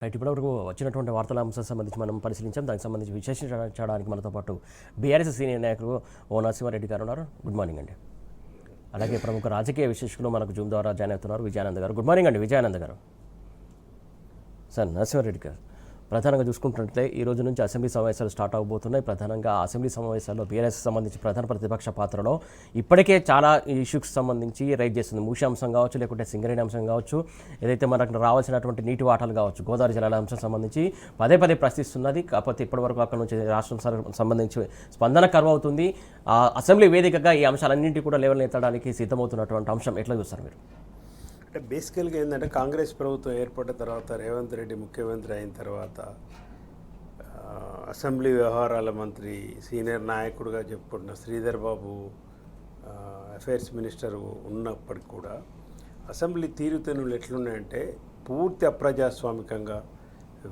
Right, ఇప్పటివరకు వచ్చినటువంటి వార్తల అంశాలకు సంబంధించి మనం పరిశీలించాం. దానికి సంబంధించి విశ్లేషించడానికి మనతో పాటు బీఆర్ఎస్ సీనియర్ నాయకులు ఓ నరసింహారెడ్డి గారు ఉన్నారు. గుడ్ మార్నింగ్ అండి. అలాగే ప్రముఖ రాజకీయ విశ్లేషకులు మనకు జూమ్ ద్వారా జాయిన్ అవుతున్నారు విజయానంద్ గారు. గుడ్ మార్నింగ్ అండి విజయానంద్ గారు. సార్ నరసింహారెడ్డి గారు, ప్రధానంగా చూసుకుంటున్నట్లయితే ఈ రోజు నుంచి అసెంబ్లీ సమావేశాలు స్టార్ట్ అవబోతున్నాయి. ప్రధానంగా అసెంబ్లీ సమావేశాల్లో బీఆర్ఎస్ సంబంధించి ప్రధాన ప్రతిపక్ష పాత్రలో ఇప్పటికే చాలా ఇష్యూకి సంబంధించి రైజ్ చేస్తుంది. మూష అంశం కావచ్చు, లేకుంటే సింగరేణి అంశం కావచ్చు, ఏదైతే మనకు రావాల్సినటువంటి నీటి వాటాలు కావచ్చు, గోదావరి జిల్లాల అంశం సంబంధించి పదే పదే ప్రశ్నిస్తున్నది. కాకపోతే ఇప్పటివరకు అక్కడ నుంచి రాష్ట్రం సంబంధించి స్పందన కరువు అవుతుంది. అసెంబ్లీ వేదికగా ఈ అంశాలన్నింటి కూడా లేవనెత్తడానికి సిద్ధమవుతున్నటువంటి అంశం ఎట్లా చూస్తారు మీరు? అంటే బేసికల్గా ఏంటంటే కాంగ్రెస్ ప్రభుత్వం ఏర్పడిన తర్వాత రేవంత్ రెడ్డి ముఖ్యమంత్రి అయిన తర్వాత అసెంబ్లీ వ్యవహారాల మంత్రి సీనియర్ నాయకుడిగా చెప్పుకుంటున్న శ్రీధర్ బాబు అఫైర్స్ మినిస్టర్ ఉన్నప్పటికి కూడా అసెంబ్లీ తీరుతెన్నులు ఎట్లున్నాయంటే పూర్తి అప్రజాస్వామికంగా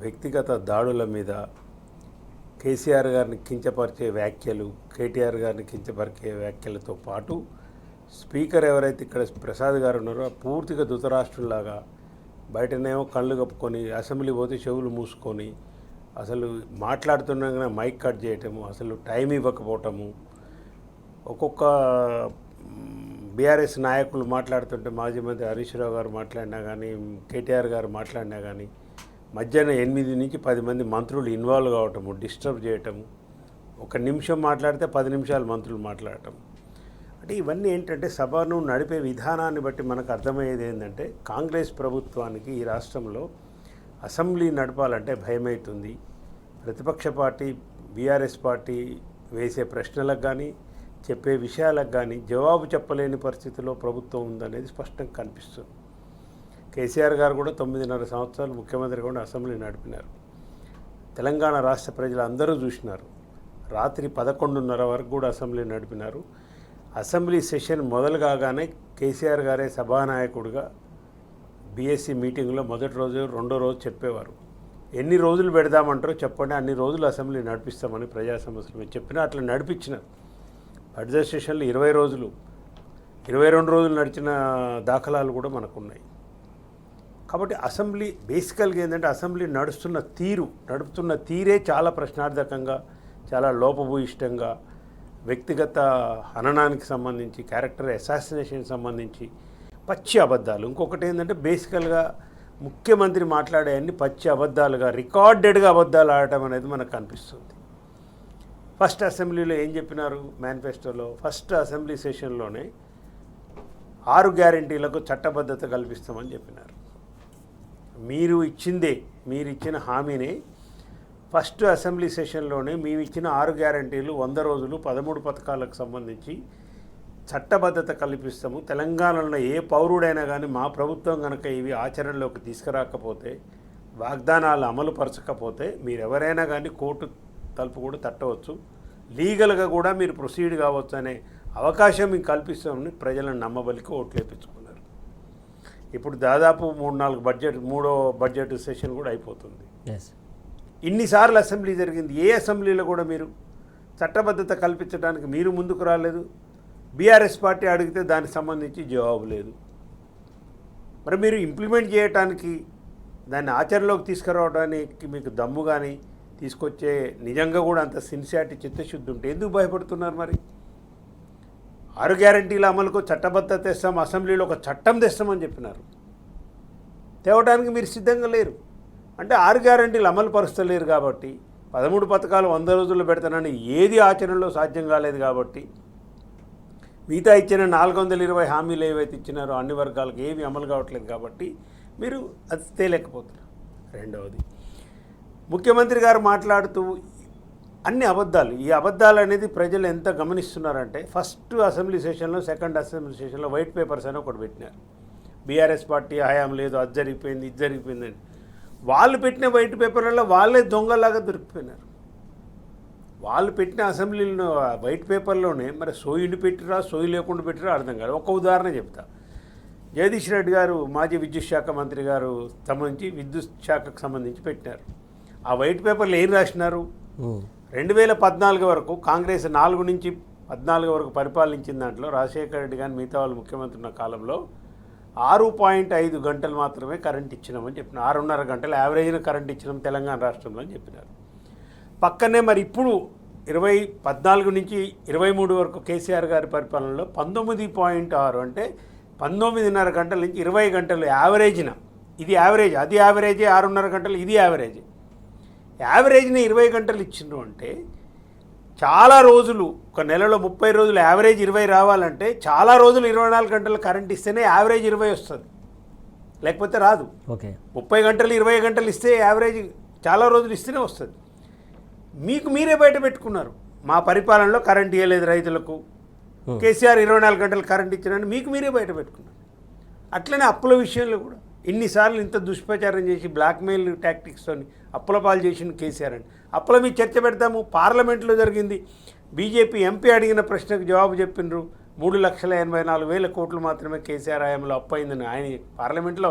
వ్యక్తిగత దాడుల మీద కేసీఆర్ గారిని కించపరిచే వ్యాఖ్యలు, కేటీఆర్ గారిని కించపరిచే వ్యాఖ్యలతో పాటు స్పీకర్ ఎవరైతే ఇక్కడ ప్రసాద్ గారు ఉన్నారో పూర్తిగా ధృతరాష్ట్రంలాగా బయటనేమో కళ్ళు కప్పుకొని అసెంబ్లీ పోతే చెవులు మూసుకొని అసలు మాట్లాడుతుండగానే మైక్ కట్ చేయటము, అసలు టైం ఇవ్వకపోవటము, ఒక్కొక్క బీఆర్ఎస్ నాయకులు మాట్లాడుతుంటే మాజీ మంత్రి హరీష్ రావు గారు మాట్లాడినా కానీ, కేటీఆర్ గారు మాట్లాడినా కానీ మధ్యాహ్నం 8 నుంచి 10 మంది మంత్రులు ఇన్వాల్వ్ కావటము, డిస్టర్బ్ చేయటము, 1 నిమిషం మాట్లాడితే 10 నిమిషాలు మంత్రులు మాట్లాడటం. అంటే ఇవన్నీ ఏంటంటే సభను నడిపే విధానాన్ని బట్టి మనకు అర్థమయ్యేది ఏంటంటే కాంగ్రెస్ ప్రభుత్వానికి ఈ రాష్ట్రంలో అసెంబ్లీ నడపాలంటే భయమవుతుంది. ప్రతిపక్ష పార్టీ బీఆర్ఎస్ పార్టీ వేసే ప్రశ్నలకు కానీ చెప్పే విషయాలకు కానీ జవాబు చెప్పలేని పరిస్థితిలో ప్రభుత్వం ఉందనేది స్పష్టంగా కనిపిస్తుంది. కేసీఆర్ గారు కూడా 9.5 సంవత్సరాలు ముఖ్యమంత్రి కూడా అసెంబ్లీ నడిపినారు. తెలంగాణ రాష్ట్ర ప్రజలు అందరూ చూసినారు. రాత్రి 11:30 వరకు కూడా అసెంబ్లీ నడిపినారు. అసెంబ్లీ సెషన్ మొదలు కాగానే కేసీఆర్ గారే సభానాయకుడిగా బీఎస్సీ మీటింగ్లో మొదటి రోజు 2వ రోజు చెప్పేవారు, ఎన్ని రోజులు పెడదామంటారో చెప్పండి, అన్ని రోజులు అసెంబ్లీ నడిపిస్తామని ప్రజా సమస్యలు మీరు చెప్పినా అట్లా నడిపించినారు. బడ్జెట్ సెషన్లు 20 రోజులు 22 రోజులు నడిచిన దాఖలాలు కూడా మనకున్నాయి. కాబట్టి అసెంబ్లీ బేసికల్గా ఏంటంటే అసెంబ్లీ నడుపుతున్న తీరే చాలా ప్రశ్నార్థకంగా, చాలా లోపభూయిష్టంగా, వ్యక్తిగత హననానికి సంబంధించి, క్యారెక్టర్ అసాసినేషన్ సంబంధించి పచ్చి అబద్ధాలు. ఇంకొకటి ఏంటంటే బేసికల్గా ముఖ్యమంత్రి మాట్లాడే అన్ని పచ్చి అబద్ధాలుగా, రికార్డెడ్గా అబద్ధాలు ఆడటం అనేది మనకు కనిపిస్తుంది. ఫస్ట్ అసెంబ్లీలో ఏం చెప్పినారు మేనిఫెస్టోలో? ఫస్ట్ అసెంబ్లీ సెషన్లోనే 6 గ్యారంటీలకు చట్టబద్ధత కల్పిస్తామని చెప్పినారు. మీరు ఇచ్చిన హామీనే ఫస్ట్ అసెంబ్లీ సెషన్లోనే మేము ఇచ్చిన 6 గ్యారంటీలు 100 రోజులు 13 పథకాలకు సంబంధించి చట్టబద్ధత కల్పిస్తాము. తెలంగాణలో ఏ పౌరుడైనా కానీ మా ప్రభుత్వం కనుక ఇవి ఆచరణలోకి తీసుకురాకపోతే, వాగ్దానాలు అమలు పరచకపోతే మీరెవరైనా కానీ కోర్టు తలుపు కూడా తట్టవచ్చు, లీగల్గా కూడా మీరు ప్రొసీడ్ కావచ్చు అనే అవకాశం మీకు కల్పిస్తామని ప్రజలను నమ్మబలికి ఓట్లు వేయించుకున్నారు. ఇప్పుడు దాదాపు 3వ బడ్జెట్ సెషన్ కూడా అయిపోతుంది. ఇన్నిసార్లు అసెంబ్లీ జరిగింది, ఏ అసెంబ్లీలో కూడా మీరు చట్టబద్ధత కల్పించడానికి మీరు ముందుకు రాలేదు. బీఆర్ఎస్ పార్టీ అడిగితే దానికి సంబంధించి జవాబు లేదు. మరి మీరు ఇంప్లిమెంట్ చేయడానికి, దాన్ని ఆచరణలోకి తీసుకురావడానికి మీకు దమ్ము కానీ తీసుకొచ్చే నిజంగా కూడా అంత సిన్సియారిటీ, చిత్తశుద్ధి ఉంటే ఎందుకు భయపడుతున్నారు? మరి 6 గ్యారంటీల అమలుకు చట్టబద్ధత తెస్తాం, అసెంబ్లీలో ఒక చట్టం తెస్తామని చెప్పినారు. తేవడానికి మీరు సిద్ధంగా లేరు. అంటే 6 గ్యారంటీలు అమలు పరుస్తలేరు కాబట్టి, 13 పథకాలు 100 రోజుల్లో పెడతానని ఏది ఆచరణలో సాధ్యం కాలేదు కాబట్టి, మిగతా ఇచ్చిన 420 హామీలు ఏవైతే ఇచ్చినారో అన్ని వర్గాలకు ఏమి అమలు కావట్లేదు కాబట్టి మీరు అది తేలేకపోతున్నారు. రెండవది, ముఖ్యమంత్రి గారు మాట్లాడుతూ అన్ని అబద్ధాలు. ఈ అబద్ధాలు అనేది ప్రజలు ఎంత గమనిస్తున్నారంటే, ఫస్ట్ అసెంబ్లీ సెషన్లో, సెకండ్ అసెంబ్లీ సెషన్లో వైట్ పేపర్స్ అని ఒకటి పెట్టినారు. బీఆర్ఎస్ పార్టీ హయాం లేదు, అది జరిగిపోయింది, ఇది జరిగిపోయిందని. వాళ్ళు పెట్టిన వైట్ పేపర్లలో వాళ్ళే దొంగలాగా దొరికిపోయినారు. వాళ్ళు పెట్టిన అసెంబ్లీలో వైట్ పేపర్లోనే మరి సోయిని పెట్టిరా, సోయి లేకుండా పెట్టిరా అర్థం కాదు. ఒక ఉదాహరణ చెప్తా. జగదీష్ రెడ్డి గారు మాజీ విద్యుత్ శాఖ మంత్రి గారు సంబంధించి విద్యుత్ శాఖకు సంబంధించి పెట్టినారు. ఆ వైట్ పేపర్లో ఏం రాసినారు? 2014 వరకు కాంగ్రెస్ 4 నుంచి 14 వరకు పరిపాలించిన దాంట్లో రాజశేఖర రెడ్డి కానీ మిగతా వాళ్ళు ముఖ్యమంత్రి ఉన్న కాలంలో 6.5 గంటలు మాత్రమే కరెంట్ ఇచ్చినామని చెప్పిన 6.5 గంటలు యావరేజ్న కరెంట్ ఇచ్చినాం తెలంగాణ రాష్ట్రంలో అని చెప్పినారు. పక్కనే మరి ఇప్పుడు 2014 నుంచి 23 వరకు కేసీఆర్ గారి పరిపాలనలో 19.6 అంటే 19.5 గంటల నుంచి 20 గంటలు యావరేజ్న, ఇది యావరేజ్, అది యావరేజే 6.5 గంటలు, ఇది యావరేజ్. యావరేజ్ని 20 గంటలు ఇచ్చిండ్రు అంటే చాలా రోజులు, ఒక నెలలో 30 రోజులు యావరేజ్ 20 రావాలంటే చాలా రోజులు 24 గంటలు కరెంట్ ఇస్తేనే యావరేజ్ 20 వస్తుంది, లేకపోతే రాదు. ఓకే, 30 గంటలు 20 గంటలు ఇస్తే యావరేజ్ చాలా రోజులు ఇస్తేనే వస్తుంది. మీకు మీరే బయట పెట్టుకున్నారు, మా పరిపాలనలో కరెంట్ ఇవ్వలేదు రైతులకు, కేసీఆర్ 24 గంటలు కరెంట్ ఇచ్చినని మీకు మీరే బయట పెట్టుకున్నారు. అట్లనే అప్పుల విషయంలో కూడా ఇన్నిసార్లు ఇంత దుష్ప్రచారం చేసి బ్లాక్మెయిల్ టాక్టిక్స్తో అప్పుల పాలు చేసిన కేసీఆర్ అని అప్పుల మీద చర్చ పెడతాము. పార్లమెంట్లో జరిగింది, బీజేపీ ఎంపీ అడిగిన ప్రశ్నకు జవాబు చెప్పినారు. 3,84,000 కోట్లు మాత్రమే కేసీఆర్ హయాంలో అప్పు అయిందని ఆయన పార్లమెంట్లో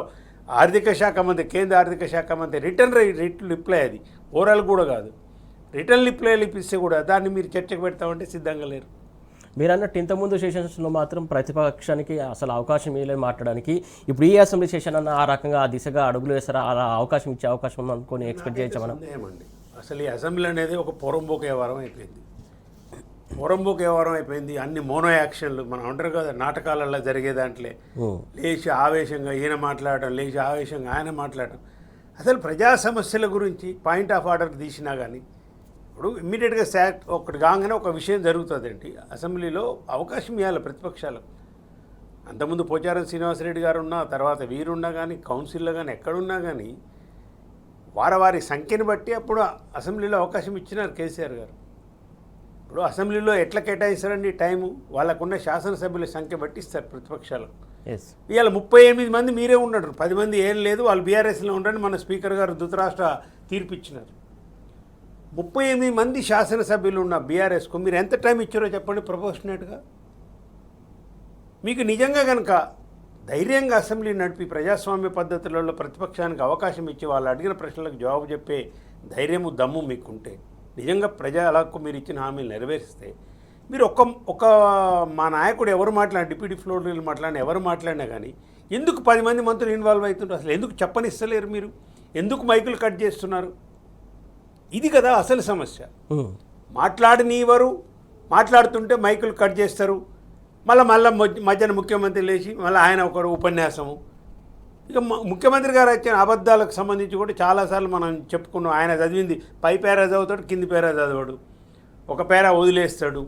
ఆర్థిక శాఖ మంత్రి, కేంద్ర ఆర్థిక శాఖ మంత్రి రిటర్న్ రిప్లై, అది ఓరల్ కూడా కాదు, రిటర్న్ రిప్లై ఇప్పిస్తే కూడా దాన్ని మీరు చర్చకు పెడతామంటే సిద్ధంగా లేరు. మీరు అన్నట్టు ఇంతకుముందు సెషన్స్లో మాత్రం ప్రతిపక్షానికి అసలు అవకాశం ఇవ్వలేదు మాట్లాడడానికి, ఇప్పుడు ఈ అసెంబ్లీ సెషన్ అన్న ఆ రకంగా ఆ దిశగా అడుగులు వేస్తారా, అలా అవకాశం ఇచ్చే అవకాశం ఉంది అనుకొని ఎక్స్పెక్ట్ చేయొచ్చు మనం? ఏమండి, అసలు ఈ అసెంబ్లీ అనేది ఒక పొరంబోకు వ్యవహారం అయిపోయింది, పొరంబోకు వ్యవహారం అయిపోయింది. అన్ని మోనో యాక్షన్లు మనం అంటారు కదా, నాటకాలలో జరిగే దాంట్లో లేచి ఆవేశంగా ఈయన మాట్లాడటం, లేచి ఆవేశంగా ఆయన మాట్లాడటం. అసలు ప్రజా సమస్యల గురించి పాయింట్ ఆఫ్ ఆర్డర్ తీసినా కానీ ఇప్పుడు ఇమ్మీడియట్గా ఒకటి కాగానే ఒక విషయం జరుగుతుందండి, అసెంబ్లీలో అవకాశం ఇవ్వాలి ప్రతిపక్షాలకు. అంతకుముందు పోచారం శ్రీనివాసరెడ్డి గారు ఉన్నా, తర్వాత వీరున్నా కానీ, కౌన్సిల్లో కానీ ఎక్కడున్నా కానీ వారి సంఖ్యను బట్టి అప్పుడు అసెంబ్లీలో అవకాశం ఇచ్చినారు కేసీఆర్ గారు. ఇప్పుడు అసెంబ్లీలో ఎట్లా కేటాయిస్తారండి టైము, వాళ్ళకున్న శాసనసభ్యుల సంఖ్య బట్టి ఇస్తారు ప్రతిపక్షాలకు. ఇవాళ 38 మంది మీరే ఉన్నారు, 10 మంది ఏం లేదు, వాళ్ళు బీఆర్ఎస్లో ఉండని మన స్పీకర్ గారు ధృతరాష్ట్ర తీర్పు ఇచ్చినారు. 38 మంది శాసనసభ్యులు ఉన్న బీఆర్ఎస్కు మీరు ఎంత టైం ఇచ్చారో చెప్పండి ప్రపోర్షనేట్గా. మీకు నిజంగా కనుక ధైర్యంగా అసెంబ్లీ నడిపి ప్రజాస్వామ్య పద్ధతులలో ప్రతిపక్షానికి అవకాశం ఇచ్చి వాళ్ళు అడిగిన ప్రశ్నలకు జవాబు చెప్పే ధైర్యము దమ్ము మీకుంటే, నిజంగా ప్రజలకు మీరు ఇచ్చిన హామీలు నెరవేరిస్తే, మీరు ఒక మా నాయకుడు ఎవరు మాట్లాడిన, డిప్యూటీ ఫ్లోర్ మాట్లాడిన ఎవరు మాట్లాడినా కానీ ఎందుకు 10 మంది మంత్రులు ఇన్వాల్వ్ అవుతుంటారు, అసలు ఎందుకు చెప్పనిస్తలేరు మీరు, ఎందుకు మైకులు కట్ చేస్తున్నారు? ఇది కదా అసలు సమస్య. మాట్లాడనివ్వరు, మాట్లాడుతుంటే మైకులు కట్ చేస్తారు, మళ్ళీ మధ్యాహ్నం ముఖ్యమంత్రి లేచి మళ్ళీ ఆయన ఒకరు ఉపన్యాసము. ఇక ముఖ్యమంత్రి గారు వచ్చిన అబద్ధాలకు సంబంధించి కూడా చాలాసార్లు మనం చెప్పుకున్నాం. ఆయన చదివింది పై పేరా చదువుతాడు, కింది పేరా చదవడు, ఒక పేరా వదిలేస్తాడు.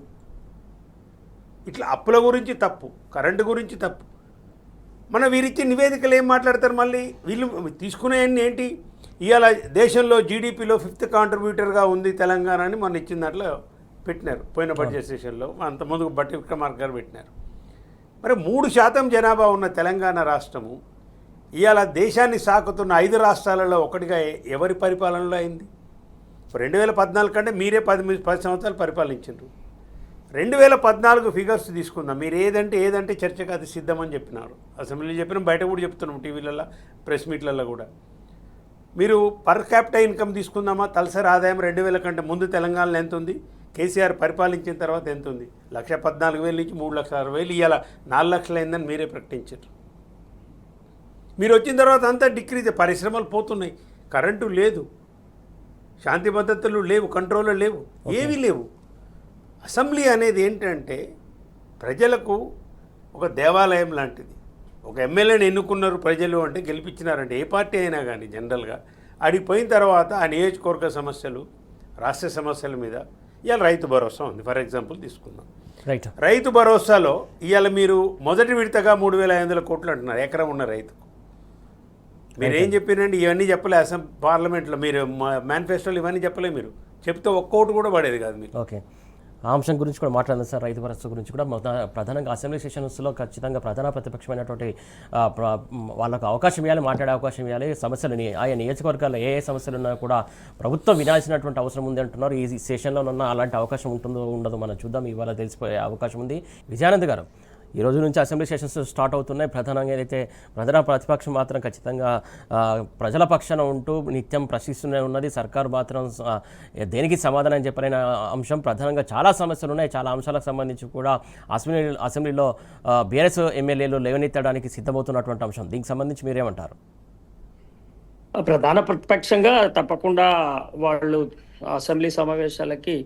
ఇట్లా అప్పుల గురించి తప్పు, కరెంటు గురించి తప్పు. మన వీరిచ్చే నివేదికలు ఏం మాట్లాడతారు, మళ్ళీ వీళ్ళు తీసుకునేవన్నీ ఏంటి? ఇవాళ దేశంలో జీడిపిలో 5th కాంట్రిబ్యూటర్గా ఉంది తెలంగాణ అని మన ఇచ్చిన దాంట్లో పెట్టినారు పోయిన బడ్జెట్ సెషన్లో, అంత ముందు బట్టి విక్రమార్క గారు పెట్టినారు. మరి 3% జనాభా ఉన్న తెలంగాణ రాష్ట్రము ఇవాళ దేశాన్ని సాకుతున్న 5 రాష్ట్రాలలో ఒకటిగా ఎవరి పరిపాలనలో అయింది? 2014 కంటే మీరే 10 సంవత్సరాలు పరిపాలించారు. 2014 ఫిగర్స్ తీసుకుందాం, మీరు ఏదంటే చర్చకు అది సిద్ధమని చెప్పినారు, అసెంబ్లీలో చెప్పినాం, బయట కూడా చెప్తున్నాం, టీవీలలో ప్రెస్ మీట్లలో కూడా. మీరు పర్ క్యాపిటల్ ఇన్కమ్ తీసుకుందామా, తలసరి ఆదాయం 2000 కంటే ముందు తెలంగాణలో ఎంత ఉంది, కేసీఆర్ పరిపాలించిన తర్వాత ఎంత ఉంది? 1,14,000 నుంచి 3,60,000, ఇవాళ 4 లక్షలు అయిందని మీరే ప్రకటించారు. మీరు వచ్చిన తర్వాత అంతా డిక్రీజ్, పరిశ్రమలు పోతున్నాయి, కరెంటు లేదు, శాంతి భద్రతలు లేవు, కంట్రోల్లో లేవు, ఏమీ లేవు. అసెంబ్లీ అనేది ఏంటంటే ప్రజలకు ఒక దేవాలయం లాంటిది. ఒక ఎమ్మెల్యేని ఎన్నుకున్నారు ప్రజలు అంటే, గెలిపించినారంటే ఏ పార్టీ అయినా కానీ జనరల్గా అడిగిపోయిన తర్వాత ఆ నియోజకవర్గ సమస్యలు, రాష్ట్ర సమస్యల మీద ఇవాళ రైతు భరోసా ఉంది. ఫర్ ఎగ్జాంపుల్ తీసుకుందాం, రైతు భరోసాలో ఇవాళ మీరు మొదటి విడతగా 3,500 కోట్లు అంటున్నారు ఎకరం ఉన్న రైతుకు. మీరేం చెప్పినండి? ఇవన్నీ చెప్పలే పార్లమెంట్లో, మీరు మేనిఫెస్టోలు ఇవన్నీ చెప్పలే. మీరు చెప్తే ఒక్కోటి కూడా పడేది కాదు మీకు. ఓకే, ఆ అంశం గురించి కూడా మాట్లాడదాం సార్. రైతు భరోసా గురించి కూడా ప్రధానంగా అసెంబ్లీ సెషన్స్లో ఖచ్చితంగా ప్రధాన ప్రతిపక్షమైనటువంటి వాళ్ళకు అవకాశం ఇవ్వాలి, మాట్లాడే అవకాశం ఇవ్వాలి. సమస్యలని ఆయా నియోజకవర్గాల్లో ఏ సమస్యలు ఉన్నా కూడా ప్రభుత్వం వినాల్సినటువంటి అవసరం ఉంది అంటున్నారు. ఈ సెషన్లోనన్నా అలాంటి అవకాశం ఉంటుందో ఉండదో మనం చూద్దాం, ఇవాళ తెలిసిపోయే అవకాశం ఉంది. విజయానంద్ గారు, ఈ రోజు నుంచి అసెంబ్లీ సెషన్స్ స్టార్ట్ అవుతున్నాయి. ప్రధానంగా ఏదైతే ప్రతిపక్షం మాత్రం ఖచ్చితంగా ప్రజల పక్షాన ఉంటూ నిత్యం ప్రశ్నిస్తూనే ఉన్నది. సర్కారు మాత్రం దేనికి సమాధానం చెప్పలేని అంశం. ప్రధానంగా చాలా సమస్యలు ఉన్నాయి. చాలా అంశాలకు సంబంధించి కూడా అసెంబ్లీలో బీఆర్ఎస్ ఎమ్మెల్యేలు లేవనెత్తడానికి సిద్ధమవుతున్నటువంటి అంశం. దీనికి సంబంధించి మీరేమంటారు? ప్రధాన ప్రతిపక్షంగా తప్పకుండా వాళ్ళు అసెంబ్లీ సమావేశాలకి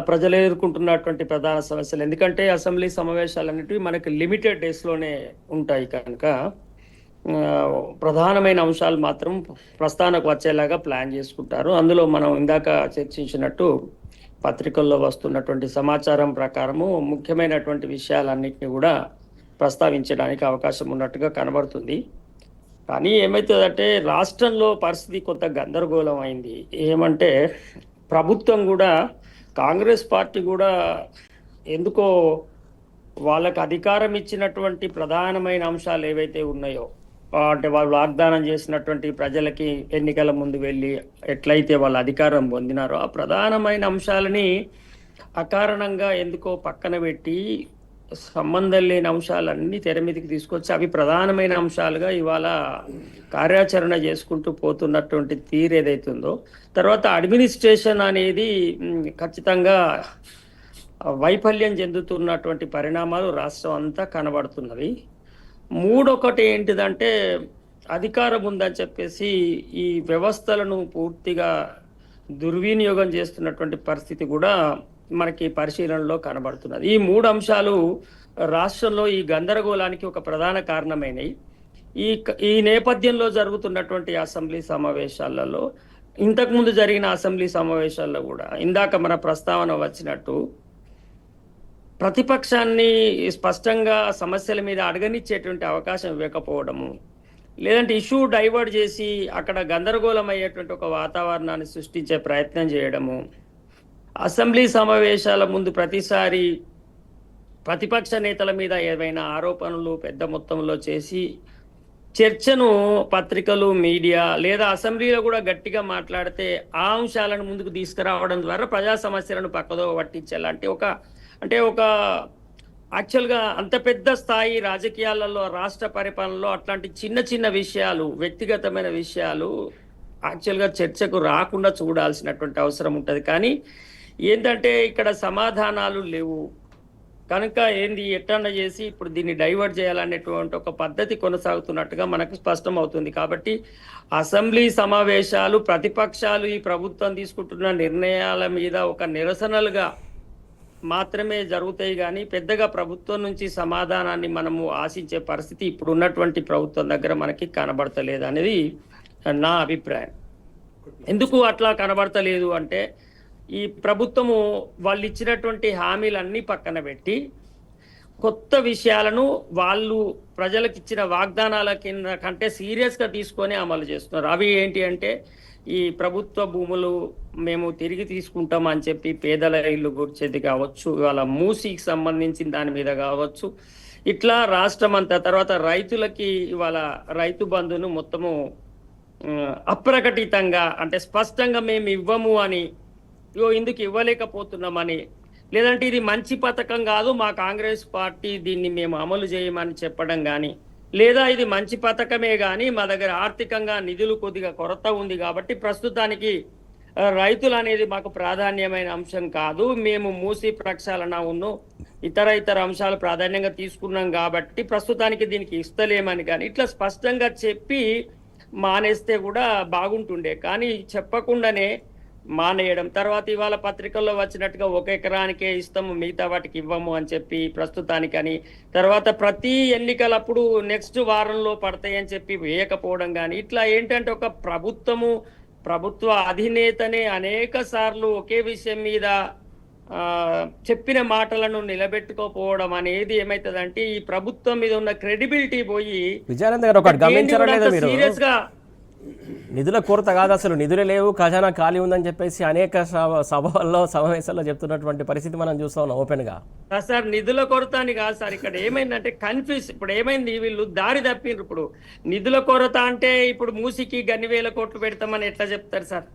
ప్రజలు ఎదుర్కొంటున్నటువంటి ప్రధాన సమస్యలు, ఎందుకంటే అసెంబ్లీ సమావేశాలు అనేటివి మనకి లిమిటెడ్ డేస్లోనే ఉంటాయి కనుక ప్రధానమైన అంశాలు మాత్రం ప్రస్థానకు వచ్చేలాగా ప్లాన్ చేసుకుంటారు. అందులో మనం ఇందాక చర్చించినట్టు పత్రికల్లో వస్తున్నటువంటి సమాచారం ప్రకారము ముఖ్యమైనటువంటి విషయాలన్నింటినీ కూడా ప్రస్తావించడానికి అవకాశం ఉన్నట్టుగా కనబడుతుంది. కానీ ఏమవుతుందంటే రాష్ట్రంలో పరిస్థితి కొంత గందరగోళం అయింది. ఏమంటే ప్రభుత్వం కూడా, కాంగ్రెస్ పార్టీ కూడా ఎందుకో వాళ్ళకు అధికారం ఇచ్చినటువంటి ప్రధానమైన అంశాలు ఏవైతే ఉన్నాయో, అంటే వాళ్ళు వాగ్దానం చేసినటువంటి ప్రజలకి ఎన్నికల ముందు వెళ్ళి ఎట్లయితే వాళ్ళు అధికారం పొందినారో ఆ ప్రధానమైన అంశాలని అకారణంగా ఎందుకో పక్కన పెట్టి సంబంధం లేని అంశాలన్నీ తెర మీదకి తీసుకొచ్చి అవి ప్రధానమైన అంశాలుగా ఇవాళ కార్యాచరణ చేసుకుంటూ పోతున్నటువంటి తీరు ఏదైతుందో, తర్వాత అడ్మినిస్ట్రేషన్ అనేది ఖచ్చితంగా వైఫల్యం చెందుతున్నటువంటి పరిణామాలు రాష్ట్రం అంతా కనబడుతున్నవి. మూడొకటి ఏంటిదంటే అధికారం ఉందని చెప్పేసి ఈ వ్యవస్థలను పూర్తిగా దుర్వినియోగం చేస్తున్నటువంటి పరిస్థితి కూడా మనకి పరిశీలనలో కనబడుతున్నది. ఈ మూడు అంశాలు రాష్ట్రంలో ఈ గందరగోళానికి ఒక ప్రధాన కారణమైనవి. ఈ నేపథ్యంలో జరుగుతున్నటువంటి అసెంబ్లీ సమావేశాలలో, ఇంతకుముందు జరిగిన అసెంబ్లీ సమావేశాల్లో కూడా ఇందాక మన ప్రస్తావన వచ్చినట్టు ప్రతిపక్షాన్ని స్పష్టంగా సమస్యల మీద అడగనిచ్చేటువంటి అవకాశం ఇవ్వకపోవడము, లేదంటే ఇష్యూ డైవర్ట్ చేసి అక్కడ గందరగోళం అయ్యేటువంటి ఒక వాతావరణాన్ని సృష్టించే ప్రయత్నం చేయడము, అసెంబ్లీ సమావేశాల ముందు ప్రతిసారి ప్రతిపక్ష నేతల మీద ఏవైనా ఆరోపణలు పెద్ద మొత్తంలో చేసి చర్చను పత్రికలు, మీడియా లేదా అసెంబ్లీలో కూడా గట్టిగా మాట్లాడితే ఆ అంశాలను ముందుకు తీసుకురావడం ద్వారా ప్రజా సమస్యలను పక్కదో పట్టించాలంటే ఒక యాక్చువల్గా అంత పెద్ద స్థాయి రాజకీయాలలో, రాష్ట్ర పరిపాలనలో అట్లాంటి చిన్న చిన్న విషయాలు, వ్యక్తిగతమైన విషయాలు యాక్చువల్గా చర్చకు రాకుండా చూడాల్సినటువంటి అవసరం ఉంటుంది. కానీ ఏంటంటే ఇక్కడ సమాధానాలు లేవు కనుక ఎట్టన్నా చేసి ఇప్పుడు దీన్ని డైవర్ట్ చేయాలనేటువంటి ఒక పద్ధతి కొనసాగుతున్నట్టుగా మనకు స్పష్టం అవుతుంది. కాబట్టి అసెంబ్లీ సమావేశాలు ప్రతిపక్షాలు ఈ ప్రభుత్వం తీసుకుంటున్న నిర్ణయాల మీద ఒక నిరసనలుగా మాత్రమే జరుగుతాయి, కానీ పెద్దగా ప్రభుత్వం నుంచి సమాధానాన్ని మనము ఆశించే పరిస్థితి ఇప్పుడు ఉన్నటువంటి ప్రభుత్వం దగ్గర మనకి కనబడతలేదు అనేది నా అభిప్రాయం. ఎందుకు అట్లా కనబడతలేదు అంటే ఈ ప్రభుత్వము వాళ్ళు ఇచ్చినటువంటి హామీలన్నీ పక్కన పెట్టి కొత్త విషయాలను వాళ్ళు ప్రజలకు ఇచ్చిన వాగ్దానాల కింద కంటే సీరియస్గా తీసుకొని అమలు చేస్తున్నారు. అవి ఏంటి అంటే ఈ ప్రభుత్వ భూములు మేము తిరిగి తీసుకుంటాం అని చెప్పి పేదల ఇల్లు గుర్చేది కావచ్చు, ఇవాళ మూసీకి సంబంధించిన దాని మీద కావచ్చు, ఇట్లా రాష్ట్రం అంతా. తర్వాత రైతులకి ఇవాళ రైతు బంధును మొత్తము అప్రకటితంగా, అంటే స్పష్టంగా మేము ఇవ్వము అని, ఇందుకు ఇవ్వలేకపోతున్నామని, లేదంటే ఇది మంచి పథకం కాదు మా కాంగ్రెస్ పార్టీ దీన్ని మేము అమలు చేయమని చెప్పడం కానీ, లేదా ఇది మంచి పథకమే కానీ మా దగ్గర ఆర్థికంగా నిధులు కొద్దిగా కొరత ఉంది కాబట్టి ప్రస్తుతానికి రైతులు అనేది మాకు ప్రాధాన్యమైన అంశం కాదు, మేము మూసీ ప్రక్షాళన ఇతర అంశాలు ప్రాధాన్యంగా తీసుకున్నాం కాబట్టి ప్రస్తుతానికి దీనికి ఇస్తలేమని కానీ ఇట్లా స్పష్టంగా చెప్పి మానేస్తే కూడా బాగుంటుండే. కానీ చెప్పకుండానే మానేయడం, తర్వాత ఇవాళ పత్రికల్లో వచ్చినట్టుగా 1 ఎకరానికే ఇస్తాము మిగతా వాటికి ఇవ్వము అని చెప్పి ప్రస్తుతానికని, తర్వాత ప్రతి ఎన్నికలప్పుడు నెక్స్ట్ వారంలో పడతాయని చెప్పి వేయకపోవడం కానీ, ఇట్లా ఏంటంటే ఒక ప్రభుత్వ అధినేతనే అనేక సార్లు ఒకే విషయం మీద చెప్పిన మాటలను నిలబెట్టుకోపోవడం అనేది ఏమైతుందంటే ఈ ప్రభుత్వం మీద ఉన్న క్రెడిబిలిటీ పోయి సీరియస్ గా నిధుల కొరత కాదు, అసలు నిధులే లేవు, ఖజానా ఖాళీ ఉందని చెప్పేసి అనేక సభల్లో సమావేశాల్లో చెప్తున్నటువంటి పరిస్థితి మనం చూస్తా ఉన్నాం ఓపెన్గా. సార్ నిధుల కొరత అని కాదు సార్, ఇక్కడ ఏమైందంటే కన్ఫ్యూజ్. ఇప్పుడు ఏమైంది, వీళ్ళు దారి తప్పినారు. ఇప్పుడు నిధుల కొరత అంటే ఇప్పుడు మూసికి గన్ని వేల కోట్లు పెడతామని ఎట్లా చెప్తారు సార్?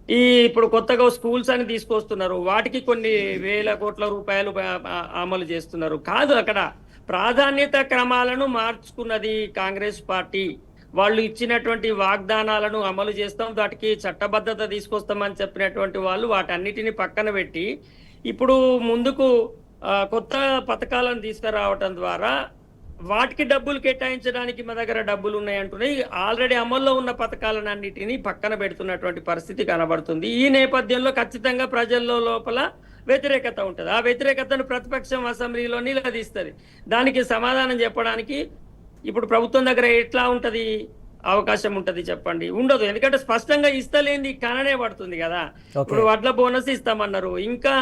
ఇప్పుడు కొత్తగా స్కూల్స్ అని తీసుకొస్తున్నారు, వాటికి కొన్ని వేల కోట్ల రూపాయలు అమలు చేస్తున్నారు. కాదు, అక్కడ ప్రాధాన్యత క్రమాలను మార్చుకున్నది కాంగ్రెస్ పార్టీ. వాళ్ళు ఇచ్చినటువంటి వాగ్దానాలను అమలు చేస్తాం, వాటికి చట్టబద్ధత తీసుకొస్తామని చెప్పినటువంటి వాళ్ళు వాటన్నిటిని పక్కన పెట్టి ఇప్పుడు ముందుకు కొత్త పథకాలను తీసుకురావటం ద్వారా వాటికి డబ్బులు కేటాయించడానికి మా దగ్గర డబ్బులు ఉన్నాయంటున్నాయి. ఆల్రెడీ అమల్లో ఉన్న పథకాలన్నిటినీ పక్కన పెడుతున్నటువంటి పరిస్థితి కనబడుతుంది. ఈ నేపథ్యంలో ఖచ్చితంగా ప్రజల్లో లోపల వ్యతిరేకత ఉంటుంది. ఆ వ్యతిరేకతను ప్రతిపక్షం అసెంబ్లీలో నిలదీస్తుంది. దానికి సమాధానం చెప్పడానికి ఇప్పుడు ప్రభుత్వం దగ్గర ఎట్లా ఉంటది అవకాశం ఉంటది చెప్పండి? ఉండదు. ఎందుకంటే స్పష్టంగా ఇస్తలేంది కననే పడుతుంది కదా. ఇప్పుడు వడ్ల బోనస్ ఇస్తామన్నారు, ఇంకా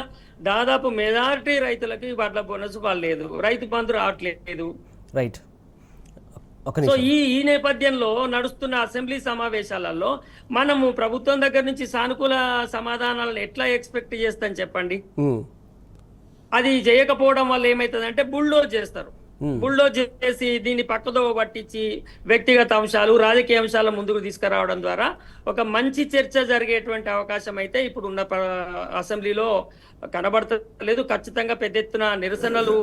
దాదాపు మెజారిటీ రైతులకి వడ్ల బోనస్ లేదు, రైతు బంధు రావట్లేదు. రైట్. సో ఈ నేపథ్యంలో నడుస్తున్న అసెంబ్లీ సమావేశాలలో మనము ప్రభుత్వం దగ్గర నుంచి సానుకూల సమాధానాలను ఎట్లా ఎక్స్పెక్ట్ చేస్తాం చెప్పండి? అది చేయకపోవడం వల్ల ఏమైతుందంటే బుల్డోజ్ చేస్తారు. బుల్డోజ్ చేసి దీన్ని పక్కదో పట్టించి వ్యక్తిగత అంశాలు, రాజకీయ అంశాల ముందుకు తీసుకురావడం ద్వారా ఒక మంచి చర్చ జరిగేటువంటి అవకాశం అయితే ఇప్పుడు ఉన్న అసెంబ్లీలో కనబడతలేదు. ఖచ్చితంగా పెద్ద ఎత్తున నిరసనలు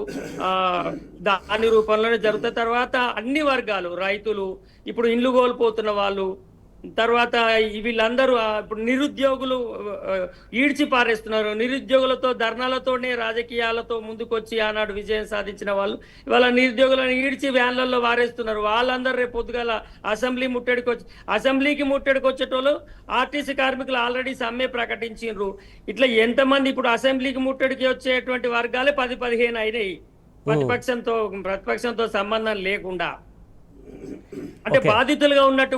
దాని రూపంలోనే జరుగుతాయి. తర్వాత అన్ని వర్గాలు, రైతులు, ఇప్పుడు ఇండ్లు కోల్పోతున్న వాళ్ళు, తర్వాత వీళ్ళందరూ ఇప్పుడు నిరుద్యోగులు ఈడ్చి పారేస్తున్నారు. నిరుద్యోగులతో ధర్నాలతోనే రాజకీయాలతో ముందుకొచ్చి ఆనాడు విజయం సాధించిన వాళ్ళు ఇవాళ నిరుద్యోగులను ఈడ్చి వ్యాన్లలో వారేస్తున్నారు. వాళ్ళందరూ రేపు పొద్దుగాల అసెంబ్లీకి ముట్టడికి వచ్చేటోళ్ళు ఆర్టీసీ కార్మికులు ఆల్రెడీ సమ్మె ప్రకటించారు. ఇట్లా ఎంతమంది ఇప్పుడు అసెంబ్లీకి ముట్టడికి వచ్చేటువంటి వర్గాలే 10-15 అయినాయి, ప్రతిపక్షంతో సంబంధం లేకుండా. అంటే బాధితులుగా ఉన్నట్టు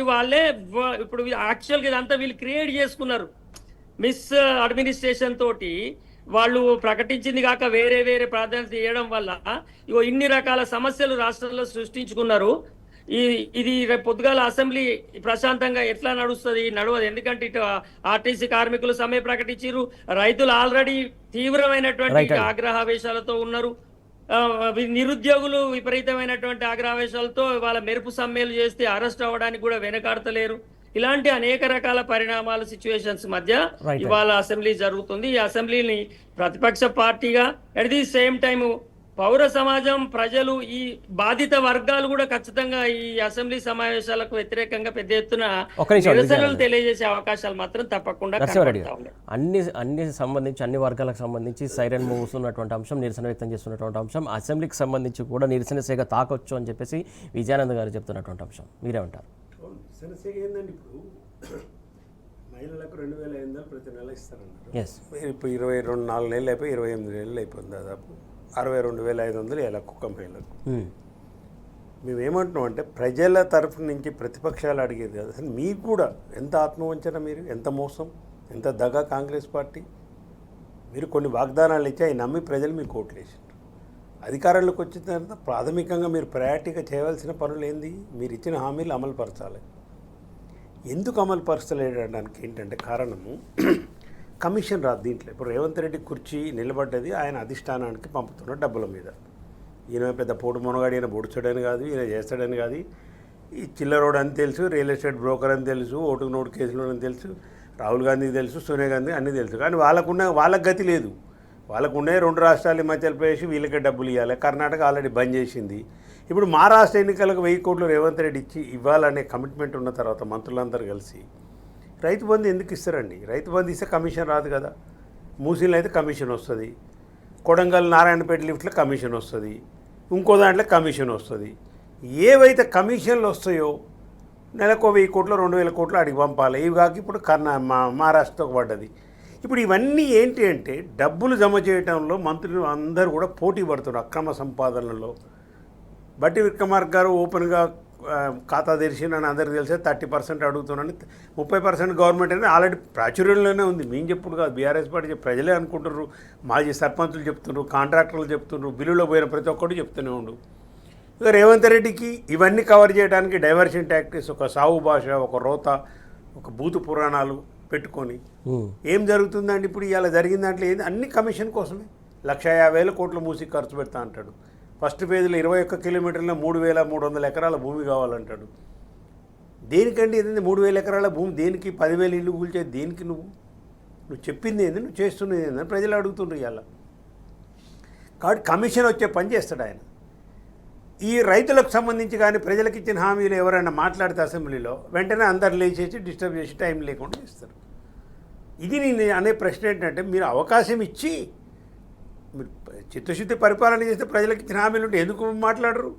వాళ్ళే ఇప్పుడు యాక్చువల్గా ఇదంతా వీళ్ళు క్రియేట్ చేసుకున్నారు. మిస్ అడ్మినిస్ట్రేషన్ తోటి వాళ్ళు ప్రకటించింది కాక వేరే వేరే ప్రాధాన్యత ఇవ్వడం వల్ల ఇన్ని రకాల సమస్యలు రాష్ట్రంలో సృష్టించుకున్నారు. ఇది రేపు పొద్దుగాల అసెంబ్లీ ప్రశాంతంగా ఎట్లా నడుస్తుంది? నడవదు. ఎందుకంటే ఇటు ఆర్టీసీ కార్మికులు సమ్మె ప్రకటించారు, రైతులు ఆల్రెడీ తీవ్రమైనటువంటి ఆగ్రహావేశాలతో ఉన్నారు, నిరుద్యోగులు విపరీతమైనటువంటి ఆగ్రహావేశాలతో వాళ్ళ మెరుపు సమ్మెలు చేస్తే అరెస్ట్ అవ్వడానికి కూడా వెనకాడతలేరు. ఇలాంటి అనేక రకాల పరిణామాలు, సిచ్యువేషన్స్ మధ్య ఇవాళ అసెంబ్లీ జరుగుతుంది. ఈ అసెంబ్లీని ప్రతిపక్ష పార్టీగా అట్ ది సేమ్ టైము పౌర సమాజం, ప్రజలు, ఈ బాధిత వర్గాలు కూడా ఖచ్చితంగా ఈ అసెంబ్లీ సమావేశాలకు వ్యతిరేకంగా పెద్ద ఎత్తున నిరసనలు తెలియజేసే అవకాశాలు మాత్రం తప్పకుండా అన్ని వర్గాలకు సంబంధించి సైరన్ మోగుతున్నటువంటి అంశం, నిరసన వ్యక్తం చేస్తున్నటువంటి అంశం, అసెంబ్లీకి సంబంధించి కూడా నిరసన సేగ తాకొచ్చు అని చెప్పేసి విజయానంద్ గారు చెప్తున్నటువంటి అంశం మీరేమంటారు? నిరసన సేగ ఏందండి, ఇప్పుడు మహిళలకు 2,500 ప్రతి నెల ఇస్తారన్నారు. ఇప్పుడు 4 నెలలు అయిపోయి 28 నెలలు అయిపోయింది, దాదాపు 62,500 ఇలా ఒక్కొక్క మహిళకు. మేమేమంటున్నాం అంటే ప్రజల తరఫు నుంచి ప్రతిపక్షాలు అడిగేది కదా, అసలు మీకు కూడా ఎంత ఆత్మవంచన, మీరు ఎంత మోసం, ఎంత దగా కాంగ్రెస్ పార్టీ. మీరు కొన్ని వాగ్దానాలు ఇచ్చి అవి నమ్మి ప్రజలు మీకు ఓట్లు వేసారు. అధికారంలోకి వచ్చిన తర్వాత ప్రాథమికంగా మీరు ప్రయారిటీగా చేయవలసిన పనులు ఏంది? మీరు ఇచ్చిన హామీలు అమలు పరచాలి. ఎందుకు అమలు పరచలేడానికి ఏంటంటే కారణము కమిషన్ రాదు దీంట్లో. ఇప్పుడు రేవంత్ రెడ్డి కుర్చీ నిలబడ్డది ఆయన అధిష్టానానికి పంపుతున్న డబ్బుల మీద. ఈయన పెద్ద పోటు మునగాడు, ఈయన పొడుచుడని కాదు, ఈయన చేస్తాడని కాదు, ఈ చిల్లరోడ్ అని తెలుసు, రియల్ ఎస్టేట్ బ్రోకర్ అని తెలుసు, ఓటుకు నోటు కేసులు అని తెలుసు, రాహుల్ గాంధీ తెలుసు, సోనియా గాంధీ అన్నీ తెలుసు. కానీ వాళ్ళకు గతి లేదు. వాళ్ళకున్నే 2 రాష్ట్రాలు, హిమాచల్ ప్రదేశ్, వీళ్ళకే డబ్బులు ఇవ్వాలి. కర్ణాటక ఆల్రెడీ బంద్ చేసింది. ఇప్పుడు మహారాష్ట్ర ఎన్నికలకు 1000 కోట్లు రేవంత్ రెడ్డి ఇచ్చి ఇవ్వాలనే కమిట్మెంట్ ఉన్న తర్వాత మంత్రులందరూ కలిసి రైతు బంధు ఎందుకు ఇస్తారండి? రైతు బంధు ఇస్తే కమిషన్ రాదు కదా. మూసీలో అయితే కమిషన్ వస్తుంది, కొడంగల్ నారాయణపేట లిఫ్ట్లో కమిషన్ వస్తుంది, ఇంకో దాంట్లో కమిషన్ వస్తుంది. ఏవైతే కమిషన్లు వస్తాయో నెలకు 1000 కోట్లు 2000 కోట్లు అడిగి పంపాలి. ఇవి కాక ఇప్పుడు మహారాష్ట్రతో పడ్డది. ఇప్పుడు ఇవన్నీ ఏంటి అంటే డబ్బులు జమ చేయడంలో మంత్రులు అందరూ కూడా పోటీ పడుతున్నారు అక్రమ సంపాదనలో. బట్టి విక్రమార్క గారు ఓపెన్గా ఖాతా తెరిచిందని అందరికీ తెలిసే 30% అడుగుతున్నాను, 30% గవర్నమెంట్ అనేది ఆల్రెడీ ప్రాచుర్యంలోనే ఉంది. మేము చెప్పుడు కాదు, బీఆర్ఎస్ పార్టీ ప్రజలే అనుకుంటున్నారు, మాజీ సర్పంచులు చెప్తున్నారు, కాంట్రాక్టర్లు చెప్తున్నారు, బిల్లులో పోయిన ప్రతి ఒక్కటి చెప్తూనే ఉండు. ఇక రేవంత్ రెడ్డికి ఇవన్నీ కవర్ చేయడానికి డైవర్షన్ టాక్టిక్స్, ఒక సాగు భాష, ఒక రోత, ఒక బూతు పురాణాలు పెట్టుకొని ఏం జరుగుతుందండి? ఇప్పుడు ఇలా జరిగిన దాంట్లో ఏంది? అన్ని కమిషన్ కోసమే. 150,000 కోట్లు మూసి ఖర్చు పెడతా అంటాడు. ఫస్ట్ పేజీలో 21 కిలోమీటర్ల 3,300 ఎకరాల భూమి కావాలంటాడు. దేనికండి ఏదైంది 3,000 ఎకరాల భూమి దేనికి 10,000 ఇల్లు కూల్చేది దేనికి నువ్వు చెప్పింది ఏంది నువ్వు చేస్తున్నది ఏందని ప్రజలు అడుగుతుండ్రు ఇవాళ. కాబట్టి కమిషన్ వచ్చే పని చేస్తాడు ఆయన. ఈ రైతులకు సంబంధించి కానీ ప్రజలకు ఇచ్చిన హామీలు ఎవరైనా మాట్లాడితే అసెంబ్లీలో వెంటనే అందరు లేచేసి డిస్టర్బ్ చేసి టైం లేకుండా ఇస్తారు. ఇది నేను అనే ప్రశ్న ఏంటంటే, మీరు అవకాశం ఇచ్చి మీరు చిత్తశుద్ధి పరిపాలన చేస్తే ప్రజలకు ఇచ్చిన హామీలు ఉంటే ఎందుకు మాట్లాడరు?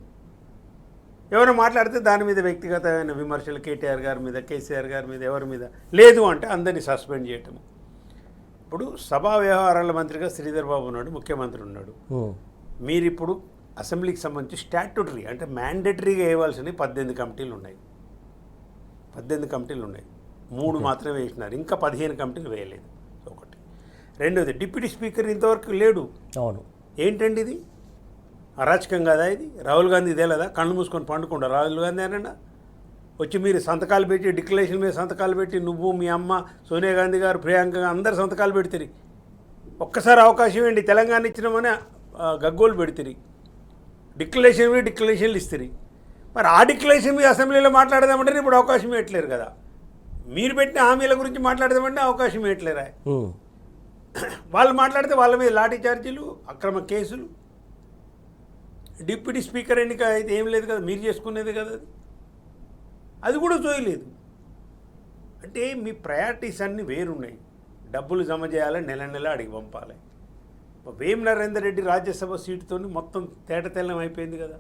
ఎవరైనా మాట్లాడితే దాని మీద వ్యక్తిగతమైన విమర్శలు కేటీఆర్ గారి మీద, కేసీఆర్ గారి మీద, ఎవరి మీద లేదు అంటే అందరినీ సస్పెండ్ చేయటము. ఇప్పుడు సభా వ్యవహారాల మంత్రిగా శ్రీధర్ బాబు ఉన్నాడు, ముఖ్యమంత్రి ఉన్నాడు. మీరు ఇప్పుడు అసెంబ్లీకి సంబంధించి స్టాట్యూటరీ అంటే మ్యాండేటరీగా వేయవలసినవి 18 కమిటీలు ఉన్నాయి. 18 కమిటీలు ఉన్నాయి, 3 మాత్రమే వేసినారు, ఇంకా 15 కమిటీలు వేయలేదు. ఒకటి. రెండోది డిప్యూటీ స్పీకర్ ఇంతవరకు లేడు. అవును, ఏంటండి ఇది అరాచకం కదా ఇది? రాహుల్ గాంధీ ఇదే లేదా? కళ్ళు మూసుకొని పండుకుండా రాహుల్ గాంధీ అనండి వచ్చి మీరు సంతకాలు పెట్టి డిక్లరేషన్ మీద సంతకాలు పెట్టి నువ్వు మీ అమ్మ సోనియా గాంధీ గారు ప్రియాంక అందరు సంతకాలు పెడితే ఒక్కసారి అవకాశం ఏంటి? తెలంగాణ ఇచ్చినామని గగ్గోలు పెడితే డిక్లరేషన్లు ఇస్తారు. మరి ఆ డిక్లరేషన్ మీద అసెంబ్లీలో మాట్లాడదామంటే ఇప్పుడు అవకాశం ఇవ్వట్లేరు కదా. మీరు పెట్టిన హామీల గురించి మాట్లాడదామంటే అవకాశం ఇవ్వట్లేరా? వాళ్ళు మాట్లాడితే వాళ్ళ మీద లాఠీ చార్జీలు, అక్రమ కేసులు. డిప్యూటీ స్పీకర్ ఎన్నిక అయితే ఏం లేదు కదా, మీరు చేసుకునేది కదా అది కూడా చూయలేదు. అంటే మీ ప్రయారిటీస్ అన్నీ వేరున్నాయి. డబ్బులు జమ చేయాలని నెల నెల అడిగి పంపాలి. వేం నరేందర్ రెడ్డి రాజ్యసభ సీటుతో మొత్తం తేటతెల్లం అయిపోయింది కదా.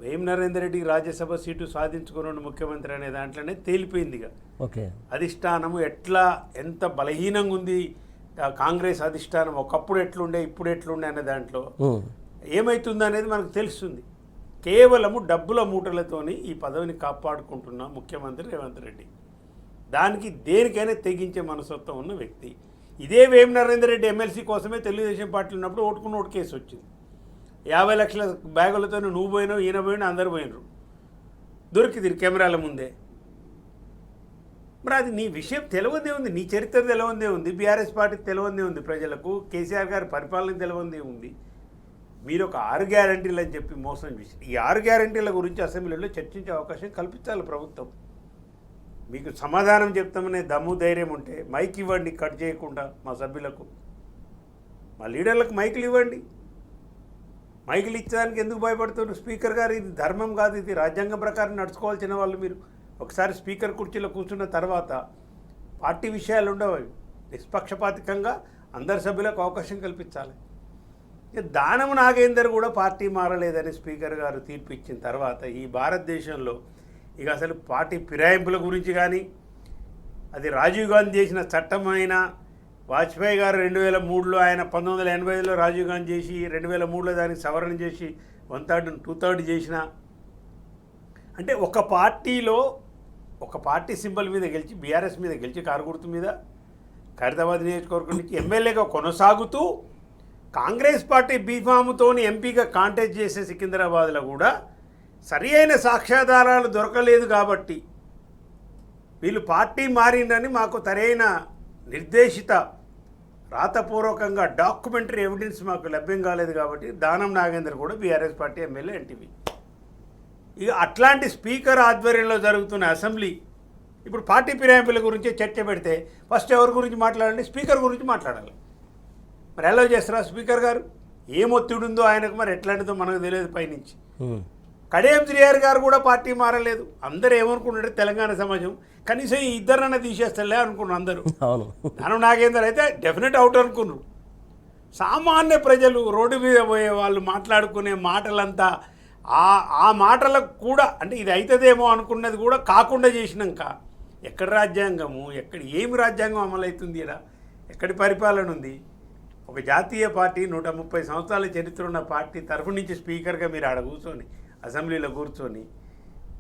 వేం నరేందర్ రెడ్డి రాజ్యసభ సీటు సాధించుకున్న ముఖ్యమంత్రి అనే దాంట్లోనే తేలిపోయిందిగా. ఓకే, అధిష్టానము ఎంత బలహీనంగా ఉంది కాంగ్రెస్ అధిష్టానం. ఒకప్పుడు ఎట్లుండే ఇప్పుడు ఎట్లుండే అనే దాంట్లో ఏమవుతుందో అనేది మనకు తెలుస్తుంది. కేవలము డబ్బుల మూటలతోని ఈ పదవిని కాపాడుకుంటున్న ముఖ్యమంత్రి రేవంత్ రెడ్డి. దానికి దేనికైనా తెగించే మనస్తత్వం ఉన్న వ్యక్తి. ఇదే వేం నరేందర్ రెడ్డి ఎమ్మెల్సీ కోసమే తెలుగుదేశం పార్టీ ఉన్నప్పుడు ఓటు కేసు వచ్చింది. 50 లక్షల బ్యాగులతో నువ్వు పోయినావు, ఈయన పోయినా, అందరు పోయినరు, దొరికింది కెమెరాల ముందే. మరి అది నీ విషయం తెలియదే ఉంది, నీ చరిత్ర తెలియదే ఉంది, బీఆర్ఎస్ పార్టీ తెలియదే ఉంది, ప్రజలకు కేసీఆర్ గారి పరిపాలన తెలియదే ఉంది. మీరు ఒక 6 గ్యారంటీలు అని చెప్పి మోసం చేసి ఈ 6 గ్యారంటీల గురించి అసెంబ్లీలో చర్చించే అవకాశం కల్పించాలి ప్రభుత్వం. మీకు సమాధానం చెప్తామనే దమ్ము ధైర్యం ఉంటే మైక్ ఇవ్వండి, కట్ చేయకుండా మా సభ్యులకు, మా లీడర్లకు మైకులు ఇవ్వండి. మైకులు ఇచ్చడానికి ఎందుకు భయపడుతున్నారు? స్పీకర్ గారు ఇది ధర్మం కాదు, ఇది రాజ్యాంగం ప్రకారం నడుచుకోవాల్సిన వాళ్ళు. మీరు ఒకసారి స్పీకర్ కుర్చీలో కూర్చున్న తర్వాత పార్టీ విషయాలు ఉండవు, నిష్పక్షపాతికంగా అందరి సభ్యులకు అవకాశం కల్పించాలి. దానం నాగేందర్ కూడా పార్టీ మారలేదని స్పీకర్ గారు తీర్పు ఇచ్చిన తర్వాత ఈ భారతదేశంలో ఇక అసలు పార్టీ ఫిరాయింపుల గురించి కానీ, అది రాజీవ్ గాంధీ చేసిన చట్టమైన, వాజ్పేయి గారు 2003లో, ఆయన 1985లో రాజీవ్ గాంధీ చేసి 2003లో దానికి సవరణ చేసి 1/3 2/3 చేసిన, అంటే ఒక పార్టీలో ఒక పార్టీ సింబల్ మీద గెలిచి బీఆర్ఎస్ మీద గెలిచి కారు గుర్తు మీద ఖైరతాబాద్ నియోజకవర్గం నుంచి ఎమ్మెల్యేగా కొనసాగుతూ కాంగ్రెస్ పార్టీ బీఫామ్తోని ఎంపీగా కాంటెస్ట్ చేసే సికింద్రాబాద్లో కూడా సరి అయిన సాక్ష్యాధారాలు దొరకలేదు కాబట్టి వీళ్ళు పార్టీ మారిందని మాకు సరైన నిర్దేశిత రాతపూర్వకంగా డాక్యుమెంటరీ ఎవిడెన్స్ మాకు లభ్యం కాలేదు కాబట్టి దానం నాగేందర్ కూడా బీఆర్ఎస్ పార్టీ ఎమ్మెల్యే ఎన్టీవీ. ఇక అట్లాంటి స్పీకర్ ఆధ్వర్యంలో జరుగుతున్న అసెంబ్లీ ఇప్పుడు పార్టీ ఫిరాయింపుల గురించి చర్చ పెడితే ఫస్ట్ ఎవరి గురించి మాట్లాడాలి? స్పీకర్ గురించి మాట్లాడాలి. మరి ఎలా చేస్తారా స్పీకర్ గారు? ఏం ఒత్తిడి ఉందో ఆయనకు, మరి ఎట్లాంటిదో మనకు తెలియదు పైనుంచి. కడియం శ్రీహరి గారు కూడా పార్టీ మారలేదు. అందరూ ఏమనుకున్నాడు తెలంగాణ సమాజం, కనీసం ఈ ఇద్దరన్నా తీసేస్తలే అనుకున్నారు అందరూ. దానం నాగేందర్ అయితే డెఫినెట్ అవుట్ అనుకున్నారు. సామాన్య ప్రజలు రోడ్డు మీద పోయే వాళ్ళు మాట్లాడుకునే మాటలంతా ఆ మాటలకు కూడా అంటే ఇది అవుతుందేమో అనుకున్నది కూడా కాకుండా చేసినాక ఎక్కడ రాజ్యాంగము, ఏమి రాజ్యాంగం అమలవుతుంది? ఎక్కడి పరిపాలన ఉంది? ఒక జాతీయ పార్టీ 130 సంవత్సరాల చరిత్ర ఉన్న పార్టీ తరఫు నుంచి స్పీకర్గా మీరు ఆడ కూర్చొని అసెంబ్లీలో కూర్చొని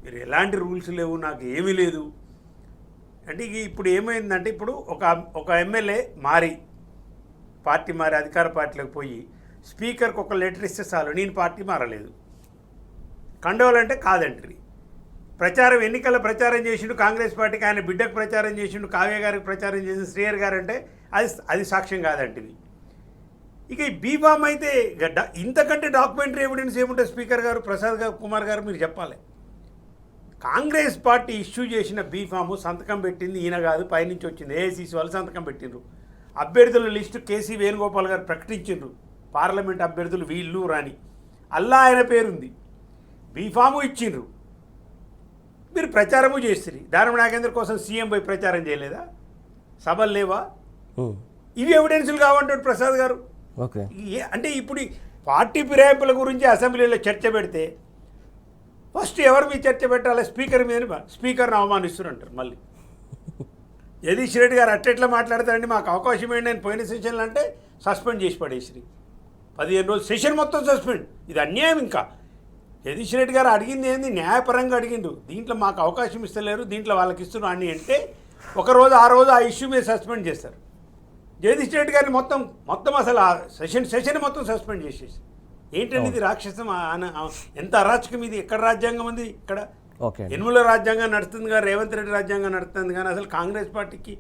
మీరు ఎలాంటి రూల్స్ లేవు, నాకు ఏమీ లేదు అంటే ఇప్పుడు ఏమైందంటే ఇప్పుడు ఒక ఎమ్మెల్యే పార్టీ మారి అధికార పార్టీలోకి పోయి స్పీకర్కి ఒక లెటర్ ఇస్తే చాలు, నేను పార్టీ మారలేదు, కండవాలంటే కాదంటారు. ప్రచారం ఎన్నికల ప్రచారం చేసిండు కాంగ్రెస్ పార్టీకి, ఆయన బిడ్డకు ప్రచారం చేసిండు, కావ్య గారికి ప్రచారం చేసిండు, శ్రీహరి గారు అంటే అది సాక్ష్యం కాదంటివి. ఇక ఈ బీఫామ్ అయితే ఇంతకంటే డాక్యుమెంటరీ ఎవిడెన్స్ ఏముంటుంది? స్పీకర్ గారు, ప్రసాద్ గారు, కుమార్ గారు మీరు చెప్పాలి. కాంగ్రెస్ పార్టీ ఇష్యూ చేసిన బీఫాము సంతకం పెట్టింది ఈయన కాదు, పైనుంచి వచ్చింది. ఏఐసీసీ వాళ్ళు సంతకం పెట్టిండ్రు. అభ్యర్థుల లిస్టు కేసీ వేణుగోపాల్ గారు ప్రకటించిండ్రు. పార్లమెంట్ అభ్యర్థులు వీళ్ళు రాని అల్లా ఆయన పేరుంది. బీఫాము ఇచ్చిండ్రు, మీరు ప్రచారము చేస్తుంది. దానవ నాగేంద్ర కోసం సీఎం పోయి ప్రచారం చేయలేదా? సభలు లేవా? ఇవి ఎవిడెన్సులు కావంటాడు ప్రసాద్ గారు. ఓకే, అంటే ఇప్పుడు పార్టీ ఫిరాయింపుల గురించి అసెంబ్లీలో చర్చ పెడితే ఫస్ట్ ఎవరు మీ చర్చ పెట్టాలి? స్పీకర్ మీద. స్పీకర్ని అవమానిస్తున్నారు. మళ్ళీ జగదీష్ రెడ్డి గారు అట్టెట్లా మాట్లాడతారండి, మాకు అవకాశం ఏంటి అని పోయిన సెషన్లు అంటే సస్పెండ్ చేసి పడేసి 15 రోజులు సెషన్ మొత్తం సస్పెండ్. ఇది అన్యాయం. ఇంకా జగదీష్ రెడ్డి గారు అడిగింది ఏంది? న్యాయపరంగా అడిగిండు. దీంట్లో మాకు అవకాశం ఇస్తలేరు, దీంట్లో వాళ్ళకి ఇస్తున్నారు అని అంటే ఒకరోజు ఆ ఇష్యూ మీద సస్పెండ్ చేస్తారు. జగదీష్ రెడ్డి గారిని మొత్తం అసలు ఆ సెషన్ మొత్తం సస్పెండ్ చేసేసి ఏంటండి ఇది? రాక్షసం. ఎంత అరాచకం ఇది! ఎక్కడ రాజ్యాంగం ఉంది? ఇక్కడ ఎన్నుల రాజ్యాంగం నడుస్తుంది కానీ, రేవంత్ రెడ్డి రాజ్యాంగం నడుస్తుంది కానీ, అసలు కాంగ్రెస్ పార్టీకి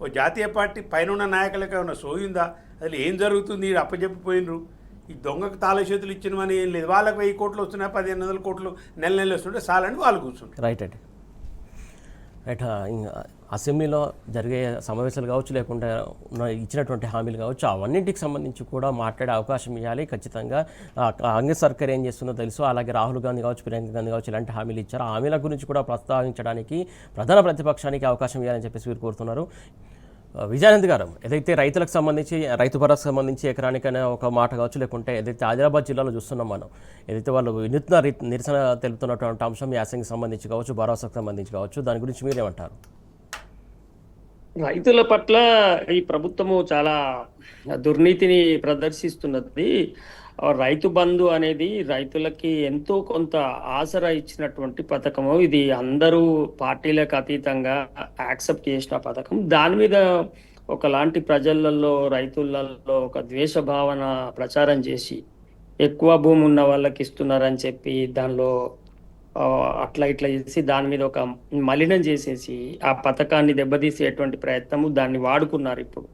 ఓ జాతీయ పార్టీ పైన ఉన్న నాయకులకి ఏమన్నా సోయిందా? అసలు ఏం జరుగుతుంది? అప్పచెప్పిపోయినరు. ఈ దొంగకు తాళ చేతులు ఇచ్చినమని ఏం లేదు. వాళ్ళకి 1000 కోట్లు వస్తున్నాయి, 1500 కోట్లు నెల వస్తుంటే చాలని వాళ్ళు కూర్చుంటారు. రైట్ అండి. రైట్. అసెంబ్లీలో జరిగే సమావేశాలు కావచ్చు, లేకుంటే ఇచ్చినటువంటి హామీలు కావచ్చు, అవన్నింటికి సంబంధించి కూడా మాట్లాడే అవకాశం ఇవ్వాలి ఖచ్చితంగా. కాంగ్రెస్ సర్కార్ ఏం చేస్తుందో తెలుసు. అలాగే రాహుల్ గాంధీ కావచ్చు, ప్రియాంక గాంధీ కావచ్చు, ఇలాంటి హామీలు ఇచ్చారు. ఆ హామీల గురించి కూడా ప్రస్తావించడానికి ప్రధాన ప్రతిపక్షానికి అవకాశం ఇవ్వాలని చెప్పేసి మీరు కోరుతున్నారు. విజయానంద్ గారు, ఏదైతే రైతులకు సంబంధించి, రైతు భరోసాకు సంబంధించి ఎకరానికైనా ఒక మాట కావచ్చు, లేకుంటే ఏదైతే ఆదిలాబాద్ జిల్లాలో చూస్తున్నాం మనం, ఏదైతే వాళ్ళు వినూత్న నిరసన తెలుపుతున్నటువంటి అంశం యాసంగికి సంబంధించి కావచ్చు, భరోసాకు సంబంధించి కావచ్చు, దాని గురించి మీరేమంటారు? రైతుల పట్ల ఈ ప్రభుత్వము చాలా దుర్నీతిని ప్రదర్శిస్తున్నది. రైతు బంధు అనేది రైతులకి ఎంతో కొంత ఆసరా ఇచ్చినటువంటి పథకము. ఇది అందరూ పార్టీలకు అతీతంగా యాక్సెప్ట్ చేసిన పథకం. దాని మీద ఒకలాంటి ప్రజలలో, రైతులలో ఒక ద్వేష భావన ప్రచారం చేసి ఎక్కువ భూమి ఉన్న వాళ్ళకి ఇస్తున్నారని చెప్పి దానిలో అట్లా ఇట్లా చేసి దాని మీద ఒక మలినం చేసేసి ఆ పథకాన్ని దెబ్బతీసేటువంటి ప్రయత్నము, దాన్ని వాడుకున్నారు. ఇప్పుడు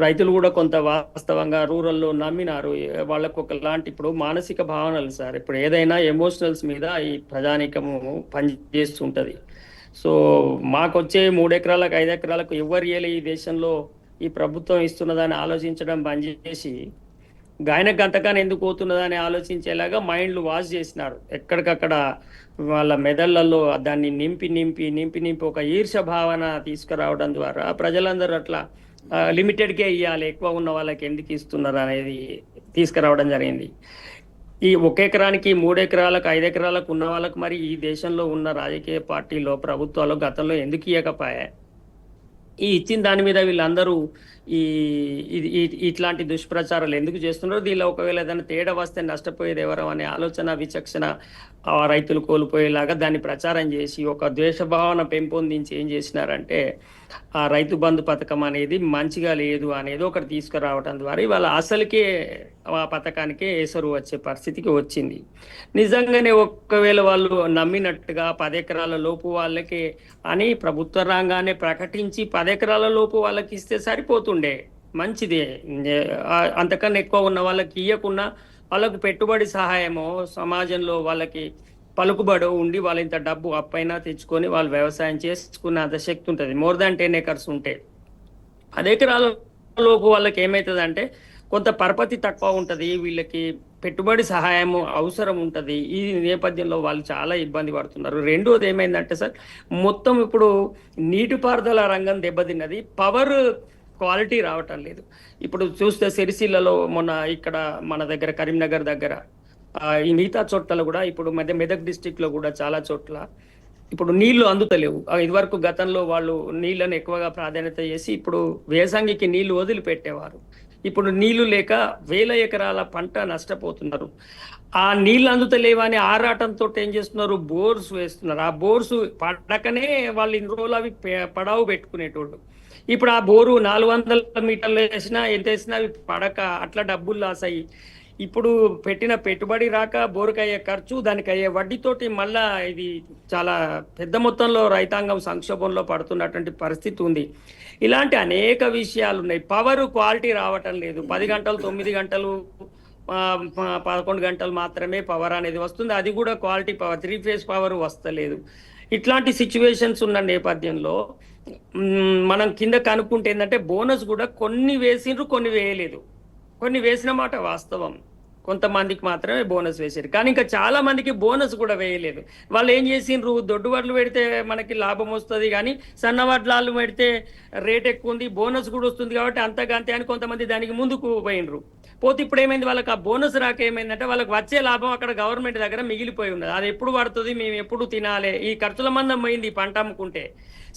రైతులు కూడా కొంత వాస్తవంగా రూరల్లో నమ్మినారు. వాళ్ళకు ఒకలాంటి ఇప్పుడు మానసిక భావనలు సార్, ఇప్పుడు ఏదైనా ఎమోషనల్స్ మీద ఈ ప్రజానీకము పనిచేస్తుంటది. సో మాకు వచ్చే 3 ఎకరాలకు 5 ఎకరాలకు ఎవరు ఇయ్యలే ఈ దేశంలో, ఈ ప్రభుత్వం ఇస్తున్నదాన్ని ఆలోచించడం బంద్ చేసి గాయన గంతకాన్ని ఎందుకు పోతున్నదని ఆలోచించేలాగా మైండ్లు వాష్ చేసినారు. ఎక్కడికక్కడ వాళ్ళ మెదళ్లలో దాన్ని నింపి ఒక ఈర్ష భావన తీసుకురావడం ద్వారా ప్రజలందరూ అట్లా లిమిటెడ్కే ఇవ్వాలి, ఎక్కువ ఉన్న వాళ్ళకి ఎందుకు ఇస్తున్నారు అనేది తీసుకురావడం జరిగింది. ఈ 1 ఎకరానికి 3 ఎకరాలకు 5 ఎకరాలకు ఉన్న వాళ్ళకు మరి ఈ దేశంలో ఉన్న రాజకీయ పార్టీలో, ప్రభుత్వాలు గతంలో ఎందుకు ఇవ్వకపోయాయి? ఈ ఇచ్చిన దాని మీద వీళ్ళందరూ ఇట్లాంటి దుష్ప్రచారాలు ఎందుకు చేస్తున్నారు? దీనిలో ఒకవేళ ఏదైనా తేడా వస్తే నష్టపోయేది ఎవరు అనే ఆలోచన, విచక్షణ రైతులు కోల్పోయేలాగా దాన్ని ప్రచారం చేసి ఒక ద్వేషభావన పెంపొందించి ఏం చేసినారంటే ఆ రైతు బంధు పథకం అనేది మంచిగా లేదు అనేది ఒకటి తీసుకురావడం ద్వారా ఇవాళ అసలుకే ఆ పథకానికే ఎసరు వచ్చే పరిస్థితికి వచ్చింది. నిజంగానే ఒకవేళ వాళ్ళు నమ్మినట్టుగా 10 ఎకరాల లోపు వాళ్ళకి అని ప్రభుత్వ రంగానే ప్రకటించి 10 ఎకరాల లోపు వాళ్ళకి ఇస్తే సరిపోతుండే, మంచిదే. అంతకన్నా ఎక్కువ ఉన్న వాళ్ళకి ఇవ్వకుండా వాళ్ళకు పెట్టుబడి సహాయమో, సమాజంలో వాళ్ళకి పలుకుబడి ఉండి వాళ్ళ ఇంత డబ్బు అప్పైనా తెచ్చుకొని వాళ్ళు వ్యవసాయం చేసుకునే అంత శక్తి ఉంటుంది. మోర్ దాన్ 10 ఎకర్స్ ఉంటే 10 ఎకరాల లోపు వాళ్ళకి ఏమవుతుంది అంటే కొంత పరపతి తక్కువ ఉంటుంది, వీళ్ళకి పెట్టుబడి సహాయం అవసరం ఉంటుంది. ఈ నేపథ్యంలో వాళ్ళు చాలా ఇబ్బంది పడుతున్నారు. రెండోది ఏమైందంటే సార్, మొత్తం ఇప్పుడు నీటిపారుదల రంగం దెబ్బతిన్నది, పవర్ క్వాలిటీ రావటం లేదు. ఇప్పుడు చూస్తే సిరిసిల్లలో మొన్న ఇక్కడ మన దగ్గర కరీంనగర్ దగ్గర ఈ మిగతా చోట్ల కూడా ఇప్పుడు మెదక్ డిస్టిక్ లో కూడా చాలా చోట్ల ఇప్పుడు నీళ్లు అందుతలేవు. ఇదివరకు గతంలో వాళ్ళు నీళ్లను ఎక్కువగా ప్రాధాన్యత చేసి ఇప్పుడు వేసంగికి నీళ్లు వదిలిపెట్టేవారు. ఇప్పుడు నీళ్లు లేక 1000 ఎకరాల పంట నష్టపోతున్నారు. ఆ నీళ్లు అందుతలేవని ఆరాటంతో ఏం చేస్తున్నారు, బోర్స్ వేస్తున్నారు. ఆ బోర్స్ పడకనే వాళ్ళు ఇన్ని రోజులు అవి పడావు పెట్టుకునేటోళ్ళు. ఇప్పుడు ఆ బోరు 400 మీటర్లు వేసినా ఎంత వేసినా అవి పడక అట్లా డబ్బులు లాస్ అయ్యి ఇప్పుడు పెట్టిన పెట్టుబడి రాక బోరుకు అయ్యే ఖర్చు, దానికి అయ్యే వడ్డీతోటి మళ్ళా ఇది చాలా పెద్ద మొత్తంలో రైతాంగం సంక్షోభంలో పడుతున్నటువంటి పరిస్థితి ఉంది. ఇలాంటి అనేక విషయాలు ఉన్నాయి. పవర్ క్వాలిటీ రావటం లేదు. 10 గంటలు 9 గంటలు 11 గంటలు మాత్రమే పవర్ అనేది వస్తుంది. అది కూడా క్వాలిటీ పవర్, 3 ఫేజ్ పవర్ వస్తలేదు. ఇట్లాంటి సిచ్యువేషన్స్ ఉన్న నేపథ్యంలో మనం కింద కనుక్కుంటే ఏంటంటే బోనస్ కూడా కొన్ని వేసిండ్రు, కొన్ని వేయలేదు. కొన్ని వేసిన మాట వాస్తవం, కొంతమందికి మాత్రమే బోనస్ వేసారు. కానీ ఇంకా చాలా మందికి బోనస్ కూడా వేయలేదు. వాళ్ళు ఏం చేసిండ్రు, దొడ్డు వడ్లు పెడితే మనకి లాభం వస్తుంది, కానీ సన్న వడ్లాలు పెడితే రేట్ ఎక్కువ ఉంది, బోనస్ కూడా వస్తుంది కాబట్టి అంతకంతే అని కొంతమంది దానికి ముందుకు పోయినరు. పోతే ఇప్పుడు ఏమైంది, వాళ్ళకి ఆ బోనస్ రాక ఏమైందంటే వాళ్ళకి వచ్చే లాభం అక్కడ గవర్నమెంట్ దగ్గర మిగిలిపోయి ఉన్నది. అది ఎప్పుడు పడుతుంది, మేము ఎప్పుడు తినాలి, ఈ ఖర్చుల మందం పోయింది ఈ పంట అమ్ముకుంటే.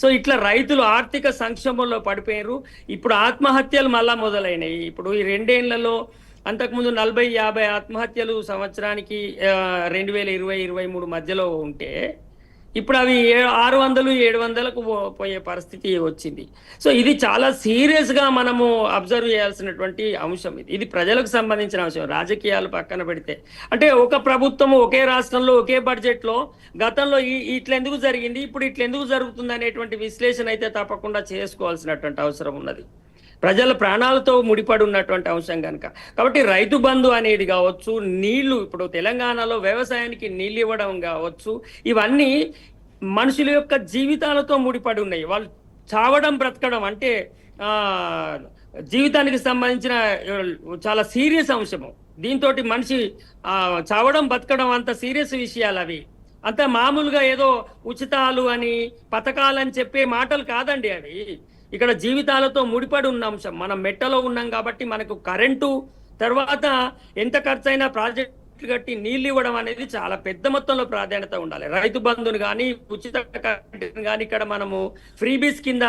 సో ఇట్లా రైతులు ఆర్థిక సంక్షోభంలో పడిపోయారు. ఇప్పుడు ఆత్మహత్యలు మళ్ళా మొదలైనాయి. ఇప్పుడు ఈ 2 ఏళ్లలో అంతకుముందు 40-50 ఆత్మహత్యలు సంవత్సరానికి 2020-23 మధ్యలో ఉంటే ఇప్పుడు అవి 600-700కు పోయే పరిస్థితి వచ్చింది. సో ఇది చాలా సీరియస్గా మనము అబ్జర్వ్ చేయాల్సినటువంటి అంశం. ఇది ప్రజలకు సంబంధించిన అంశం. రాజకీయాలు పక్కన పెడితే, అంటే ఒక ప్రభుత్వము ఒకే రాష్ట్రంలో ఒకే బడ్జెట్లో గతంలో ఇట్లెందుకు జరిగింది, ఇప్పుడు ఇట్లెందుకు జరుగుతుంది అనేటువంటి విశ్లేషణ అయితే తప్పకుండా చేసుకోవాల్సినటువంటి అవసరం ఉన్నది. ప్రజల ప్రాణాలతో ముడిపడి ఉన్నటువంటి అంశం కనుక. కాబట్టి రైతు బంధు అనేది కావచ్చు, నీళ్లు, ఇప్పుడు తెలంగాణలో వ్యవసాయానికి నీళ్ళు ఇవ్వడం కావచ్చు, ఇవన్నీ మనుషుల యొక్క జీవితాలతో ముడిపడి ఉన్నాయి. వాళ్ళు చావడం బ్రతకడం అంటే జీవితానికి సంబంధించిన చాలా సీరియస్ అంశము. దీంతో మనిషి చావడం బతకడం అంత సీరియస్ విషయాలు అవి. అంత మామూలుగా ఏదో ఉచితాలు అని పథకాలని చెప్పే మాటలు కాదండి అవి. ఇక్కడ జీవితాలతో ముడిపడి ఉన్న అంశం. మనం మెట్టలో ఉన్నాం కాబట్టి మనకు కరెంటు తర్వాత ఎంత ఖర్చైనా ప్రాజెక్టు కట్టి నీళ్ళు ఇవ్వడం అనేది చాలా పెద్ద మొత్తంలో ప్రాధాన్యత ఉండాలి. రైతు బంధుని కానీ ఉచిత కరెంటుని కానీ ఇక్కడ మనము ఫ్రీబీస్ కింద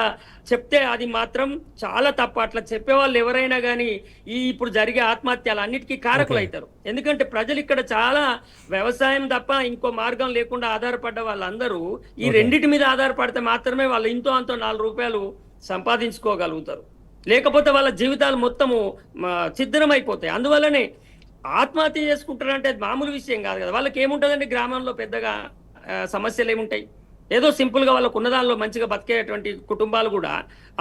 చెప్తే అది మాత్రం చాలా తప్పు. అట్లా చెప్పేవాళ్ళు ఎవరైనా కానీ ఇప్పుడు జరిగే ఆత్మహత్యలు అన్నిటికీ కారకులు అవుతారు. ఎందుకంటే ప్రజలు ఇక్కడ చాలా వ్యవసాయం తప్ప ఇంకో మార్గం లేకుండా ఆధారపడ్డ వాళ్ళందరూ ఈ రెండింటి మీద ఆధారపడితే మాత్రమే వాళ్ళు ఇంతో అంతో 4 రూపాయలు సంపాదించుకోగలుగుతారు. లేకపోతే వాళ్ళ జీవితాలు మొత్తము ఛిద్రమైపోతాయి. అందువల్లనే ఆత్మహత్య చేసుకుంటారంటే మామూలు విషయం కాదు కదా. వాళ్ళకి ఏముంటుందండి, గ్రామంలో పెద్దగా సమస్యలు ఏముంటాయి. ఏదో సింపుల్గా వాళ్ళకు ఉన్నదానిలో మంచిగా బతికేటువంటి కుటుంబాలు కూడా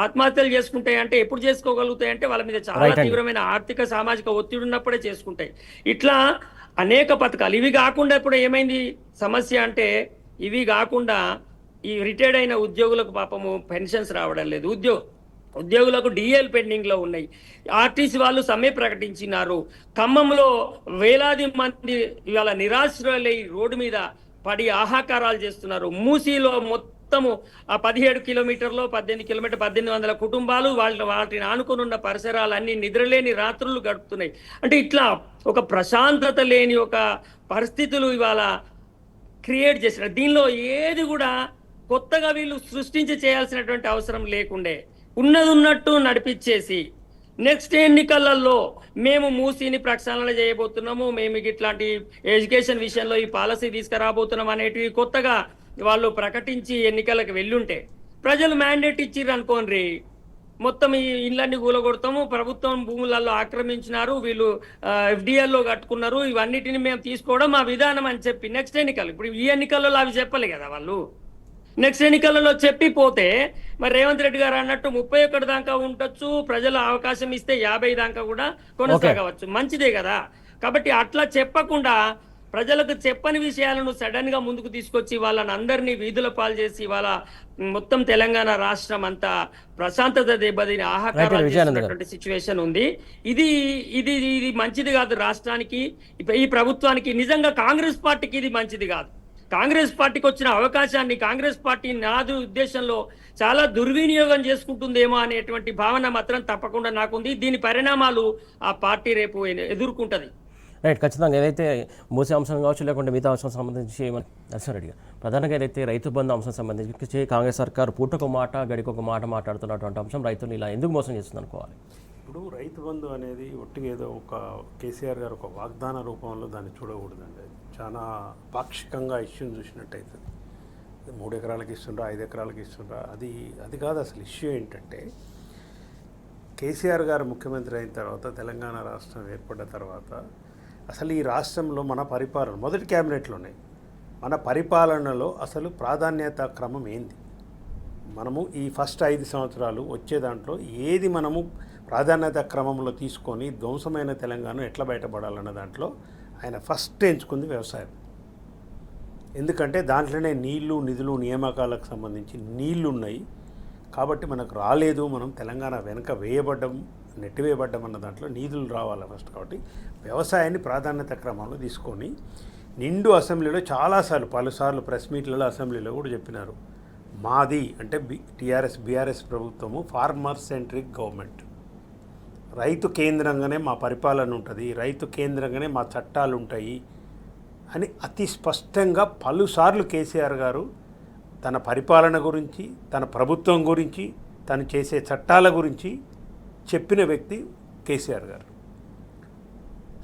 ఆత్మహత్యలు చేసుకుంటాయి. అంటే ఎప్పుడు చేసుకోగలుగుతాయి అంటే వాళ్ళ మీద చాలా తీవ్రమైన ఆర్థిక సామాజిక ఒత్తిడి ఉన్నప్పుడే చేసుకుంటాయి. ఇట్లా అనేక పథకాలు. ఇవి కాకుండా ఇప్పుడు ఏమైంది సమస్య అంటే, ఇవి కాకుండా ఈ రిటైర్డ్ అయిన ఉద్యోగులకు పాపము పెన్షన్స్ రావడం లేదు. ఉద్యోగులకు డిఎల్ పెండింగ్ లో ఉన్నాయి. ఆర్టీసీ వాళ్ళు సమ్మె ప్రకటించినారు. ఖమ్మంలో వేలాది మంది ఇవాళ నిరాశ్రయులై రోడ్డు మీద పడి ఆహాకారాలు చేస్తున్నారు. మూసీలో మొత్తము ఆ 17 కిలోమీటర్లో 18 కిలోమీటర్ 1800 కుటుంబాలు వాటిని ఆనుకొని ఉన్న పరిసరాలన్నీ నిద్రలేని రాత్రులు గడుపుతున్నాయి. అంటే ఇట్లా ఒక ప్రశాంతత లేని ఒక పరిస్థితులు ఇవాళ క్రియేట్ చేసిన. దీనిలో ఏది కూడా కొత్తగా వీళ్ళు సృష్టించి చేయాల్సినటువంటి అవసరం లేకుండే ఉన్నది ఉన్నట్టు నడిపించేసి నెక్స్ట్ ఎన్నికలలో మేము మూసీని ప్రక్షాళన చేయబోతున్నాము, మేము ఇట్లాంటి ఎడ్యుకేషన్ విషయంలో ఈ పాలసీ తీసుకురాబోతున్నాం అనేటివి కొత్తగా వాళ్ళు ప్రకటించి ఎన్నికలకు వెళ్ళుంటే ప్రజలు మ్యాండేట్ ఇచ్చిర్రు అనుకోండి, మొత్తం ఈ ఇళ్ళన్ని కూలగొడతాము, ప్రభుత్వం భూములలో ఆక్రమించినారు, వీళ్ళు ఎఫ్డిఎల్లో కట్టుకున్నారు, ఇవన్నిటిని మేము తీసుకోవడం మా విధానం అని చెప్పి నెక్స్ట్ ఎన్నికలు, ఇప్పుడు ఈ ఎన్నికలలో అవి చెప్పలే కదా వాళ్ళు, నెక్స్ట్ ఎన్నికలలో చెప్పిపోతే మరి రేవంత్ రెడ్డి గారు అన్నట్టు 31 దాకా ఉండొచ్చు, ప్రజలు అవకాశం ఇస్తే 50 దాకా కూడా కొనసాగవచ్చు, మంచిదే కదా. కాబట్టి అట్లా చెప్పకుండా ప్రజలకు చెప్పని విషయాలను సడన్ గా ముందుకు తీసుకొచ్చి వాళ్ళని అందరినీ వీధుల పాలు చేసి వాళ్ళ మొత్తం తెలంగాణ రాష్ట్రం అంతా ప్రశాంతత దెబ్బతిని ఆహాకారాలు చేసినటువంటి సిచ్యువేషన్ ఉంది. ఇది ఇది ఇది మంచిది కాదు రాష్ట్రానికి, ఈ ప్రభుత్వానికి. నిజంగా కాంగ్రెస్ పార్టీకి ఇది మంచిది కాదు. కాంగ్రెస్ పార్టీకి వచ్చిన అవకాశాన్ని కాంగ్రెస్ పార్టీ నాదు ఉద్దేశంలో చాలా దుర్వినియోగం చేసుకుంటుందేమో అనేటువంటి భావన మాత్రం తప్పకుండా నాకుంది. దీని పరిణామాలు ఆ పార్టీ రేపు ఎదుర్కొంటది. రైట్, ఖచ్చితంగా. ఏదైతే మూసే అంశం కావచ్చు, లేకుంటే మిగతా అంశం సంబంధించి నరసింహారెడ్డి గారు ప్రధానంగా ఏదైతే రైతు బంధు అంశం సంబంధించి కాంగ్రెస్ సర్కారు పూటకు మాట గడికొక మాట మాట్లాడుతున్నటువంటి అంశం రైతులు ఇలా ఎందుకు మోసం చేస్తుంది అనుకోవాలి? ఇప్పుడు రైతు బంధు అనేది ఒట్టిగా ఏదో ఒక కేసీఆర్ గారు ఒక వాగ్దాన రూపంలో దాన్ని చూడకూడదండి. చాలా పాక్షికంగా ఇష్యూని చూసినట్టయితే 3 ఎకరాలకు ఇస్తుండ్రా 5 ఎకరాలకు ఇస్తుండ్రా అది కాదు అసలు. ఇష్యూ ఏంటంటే కేసీఆర్ గారు ముఖ్యమంత్రి అయిన తర్వాత, తెలంగాణ రాష్ట్రం ఏర్పడ్డ తర్వాత అసలు ఈ రాష్ట్రంలో మన పరిపాలన మొదటి క్యాబినెట్లోనే మన పరిపాలనలో అసలు ప్రాధాన్యత క్రమం ఏంది, మనము ఈ ఫస్ట్ 5 సంవత్సరాలు వచ్చే దాంట్లో ఏది మనము ప్రాధాన్యత క్రమంలో తీసుకొని ధ్వంసమైన తెలంగాణ ఎట్లా బయటపడాలన్న దాంట్లో ఆయన ఫస్ట్ ఎంచుకుంది వ్యవసాయం. ఎందుకంటే దాంట్లోనే నీళ్లు నిధులు నియామకాలకు సంబంధించి నీళ్లు ఉన్నాయి కాబట్టి మనకు రాలేదు, మనం తెలంగాణ వెనక నెట్టివేయబడ్డం అన్న దాంట్లో నిధులు రావాలి ఫస్ట్. కాబట్టి వ్యవసాయాన్ని ప్రాధాన్యత క్రమంలో తీసుకొని నిండు అసెంబ్లీలో పలుసార్లు ప్రెస్ మీట్లలో అసెంబ్లీలో కూడా చెప్పినారు, మాది అంటే బీఆర్ఎస్ ప్రభుత్వము ఫార్మర్ సెంట్రిక్ గవర్నమెంట్, రైతు కేంద్రంగానే మా పరిపాలన ఉంటుంది, రైతు కేంద్రంగానే మా చట్టాలు ఉంటాయి అని అతి స్పష్టంగా పలుసార్లు కేసీఆర్ గారు తన పరిపాలన గురించి, తన ప్రభుత్వం గురించి, తను చేసే చట్టాల గురించి చెప్పిన వ్యక్తి కేసీఆర్ గారు.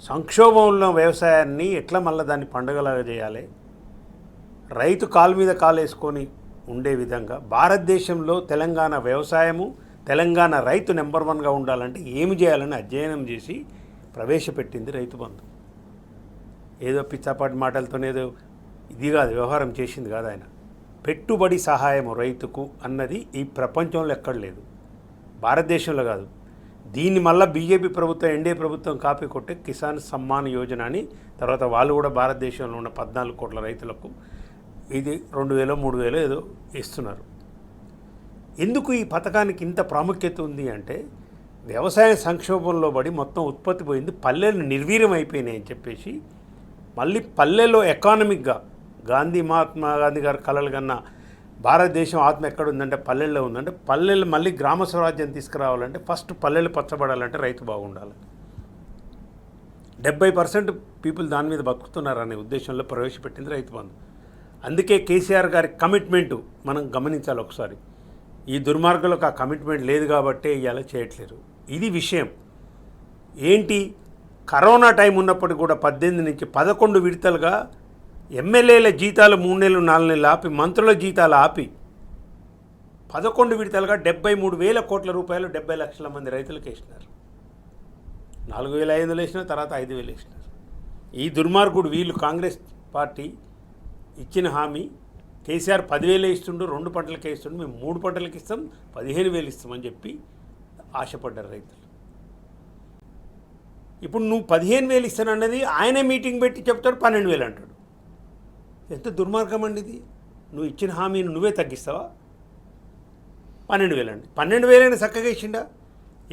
సంక్షోభంలో వ్యవసాయాన్ని ఎట్లా మళ్ళీ దాన్ని పండుగలాగా చేయాలి, రైతు కాలు మీద కాలు వేసుకొని ఉండే విధంగా భారతదేశంలో తెలంగాణ వ్యవసాయము, తెలంగాణ రైతు నెంబర్ 1గా ఉండాలంటే ఏమి చేయాలని అధ్యయనం చేసి ప్రవేశపెట్టింది రైతు బంధు. ఏదో పిచ్చాపాటి మాటలతోనేదో ఇది కాదు, వ్యవహారం చేసింది కాదు ఆయన. పెట్టుబడి సహాయము రైతుకు అన్నది ఈ ప్రపంచంలో ఎక్కడ లేదు, భారతదేశంలో కాదు. దీన్ని మళ్ళీ బీజేపీ ప్రభుత్వం, ఎన్డీఏ ప్రభుత్వం కాపీ కొట్టే కిసాన్ సమ్మాన్ యోజన అని, తర్వాత వాళ్ళు కూడా భారతదేశంలో ఉన్న 14 కోట్ల రైతులకు ఇది 2,000 3,000 ఏదో ఇస్తున్నారు. ఎందుకు ఈ పథకానికి ఇంత ప్రాముఖ్యత ఉంది అంటే వ్యవసాయ సంక్షోభంలో పడి మొత్తం ఉత్పత్తి పోయింది, పల్లెలు నిర్వీర్యం అయిపోయినాయి అని చెప్పేసి మళ్ళీ పల్లెల్లో ఎకానమిక్గా మహాత్మా గాంధీ గారు కలలు కన్నా భారతదేశం ఆత్మ ఎక్కడ ఉందంటే పల్లెల్లో ఉందంటే, పల్లెలు మళ్ళీ గ్రామ స్వరాజ్యం తీసుకురావాలంటే ఫస్ట్ పల్లెలు పచ్చబడాలంటే రైతు బాగుండాలి. 70% పీపుల్ దాని మీద బతుకుతున్నారనే ఉద్దేశంలో ప్రవేశపెట్టింది రైతు బంధు. అందుకే కేసీఆర్ గారి కమిట్మెంటు మనం గమనించాలి ఒకసారి. ఈ దుర్మార్గులకు ఆ కమిట్మెంట్ లేదు కాబట్టే ఇవాళ చేయట్లేరు. ఇది విషయం. ఏంటి, కరోనా టైం ఉన్నప్పటికీ కూడా 18 నుంచి 11 విడతలుగా ఎమ్మెల్యేల జీతాలు 3 నెలలు 4 నెలలు ఆపి, మంత్రుల జీతాలు ఆపి 11 విడతలుగా 73,000 కోట్ల రూపాయలు 70 లక్షల మంది రైతులకు వేసినారు. 4,500 వేసినారు, తర్వాత 5,000 వేసినారు. ఈ దుర్మార్గుడు వీళ్ళు కాంగ్రెస్ పార్టీ ఇచ్చిన హామీ కేసీఆర్ 10,000 ఇస్తుండు, 2 పంటలకే ఇస్తుండు, మేము 3 పంటలకు ఇస్తాం 15,000 ఇస్తామని చెప్పి ఆశపడ్డారు రైతులు. ఇప్పుడు నువ్వు 15,000 ఇస్తానన్నది ఆయనే మీటింగ్ పెట్టి చెప్తాడు 12,000 అంటాడు. ఎంత దుర్మార్గం అండి ఇది. నువ్వు ఇచ్చిన హామీని నువ్వే తగ్గిస్తావా? 12,000 అండి, 12,000 చక్కగా ఇచ్చిండా.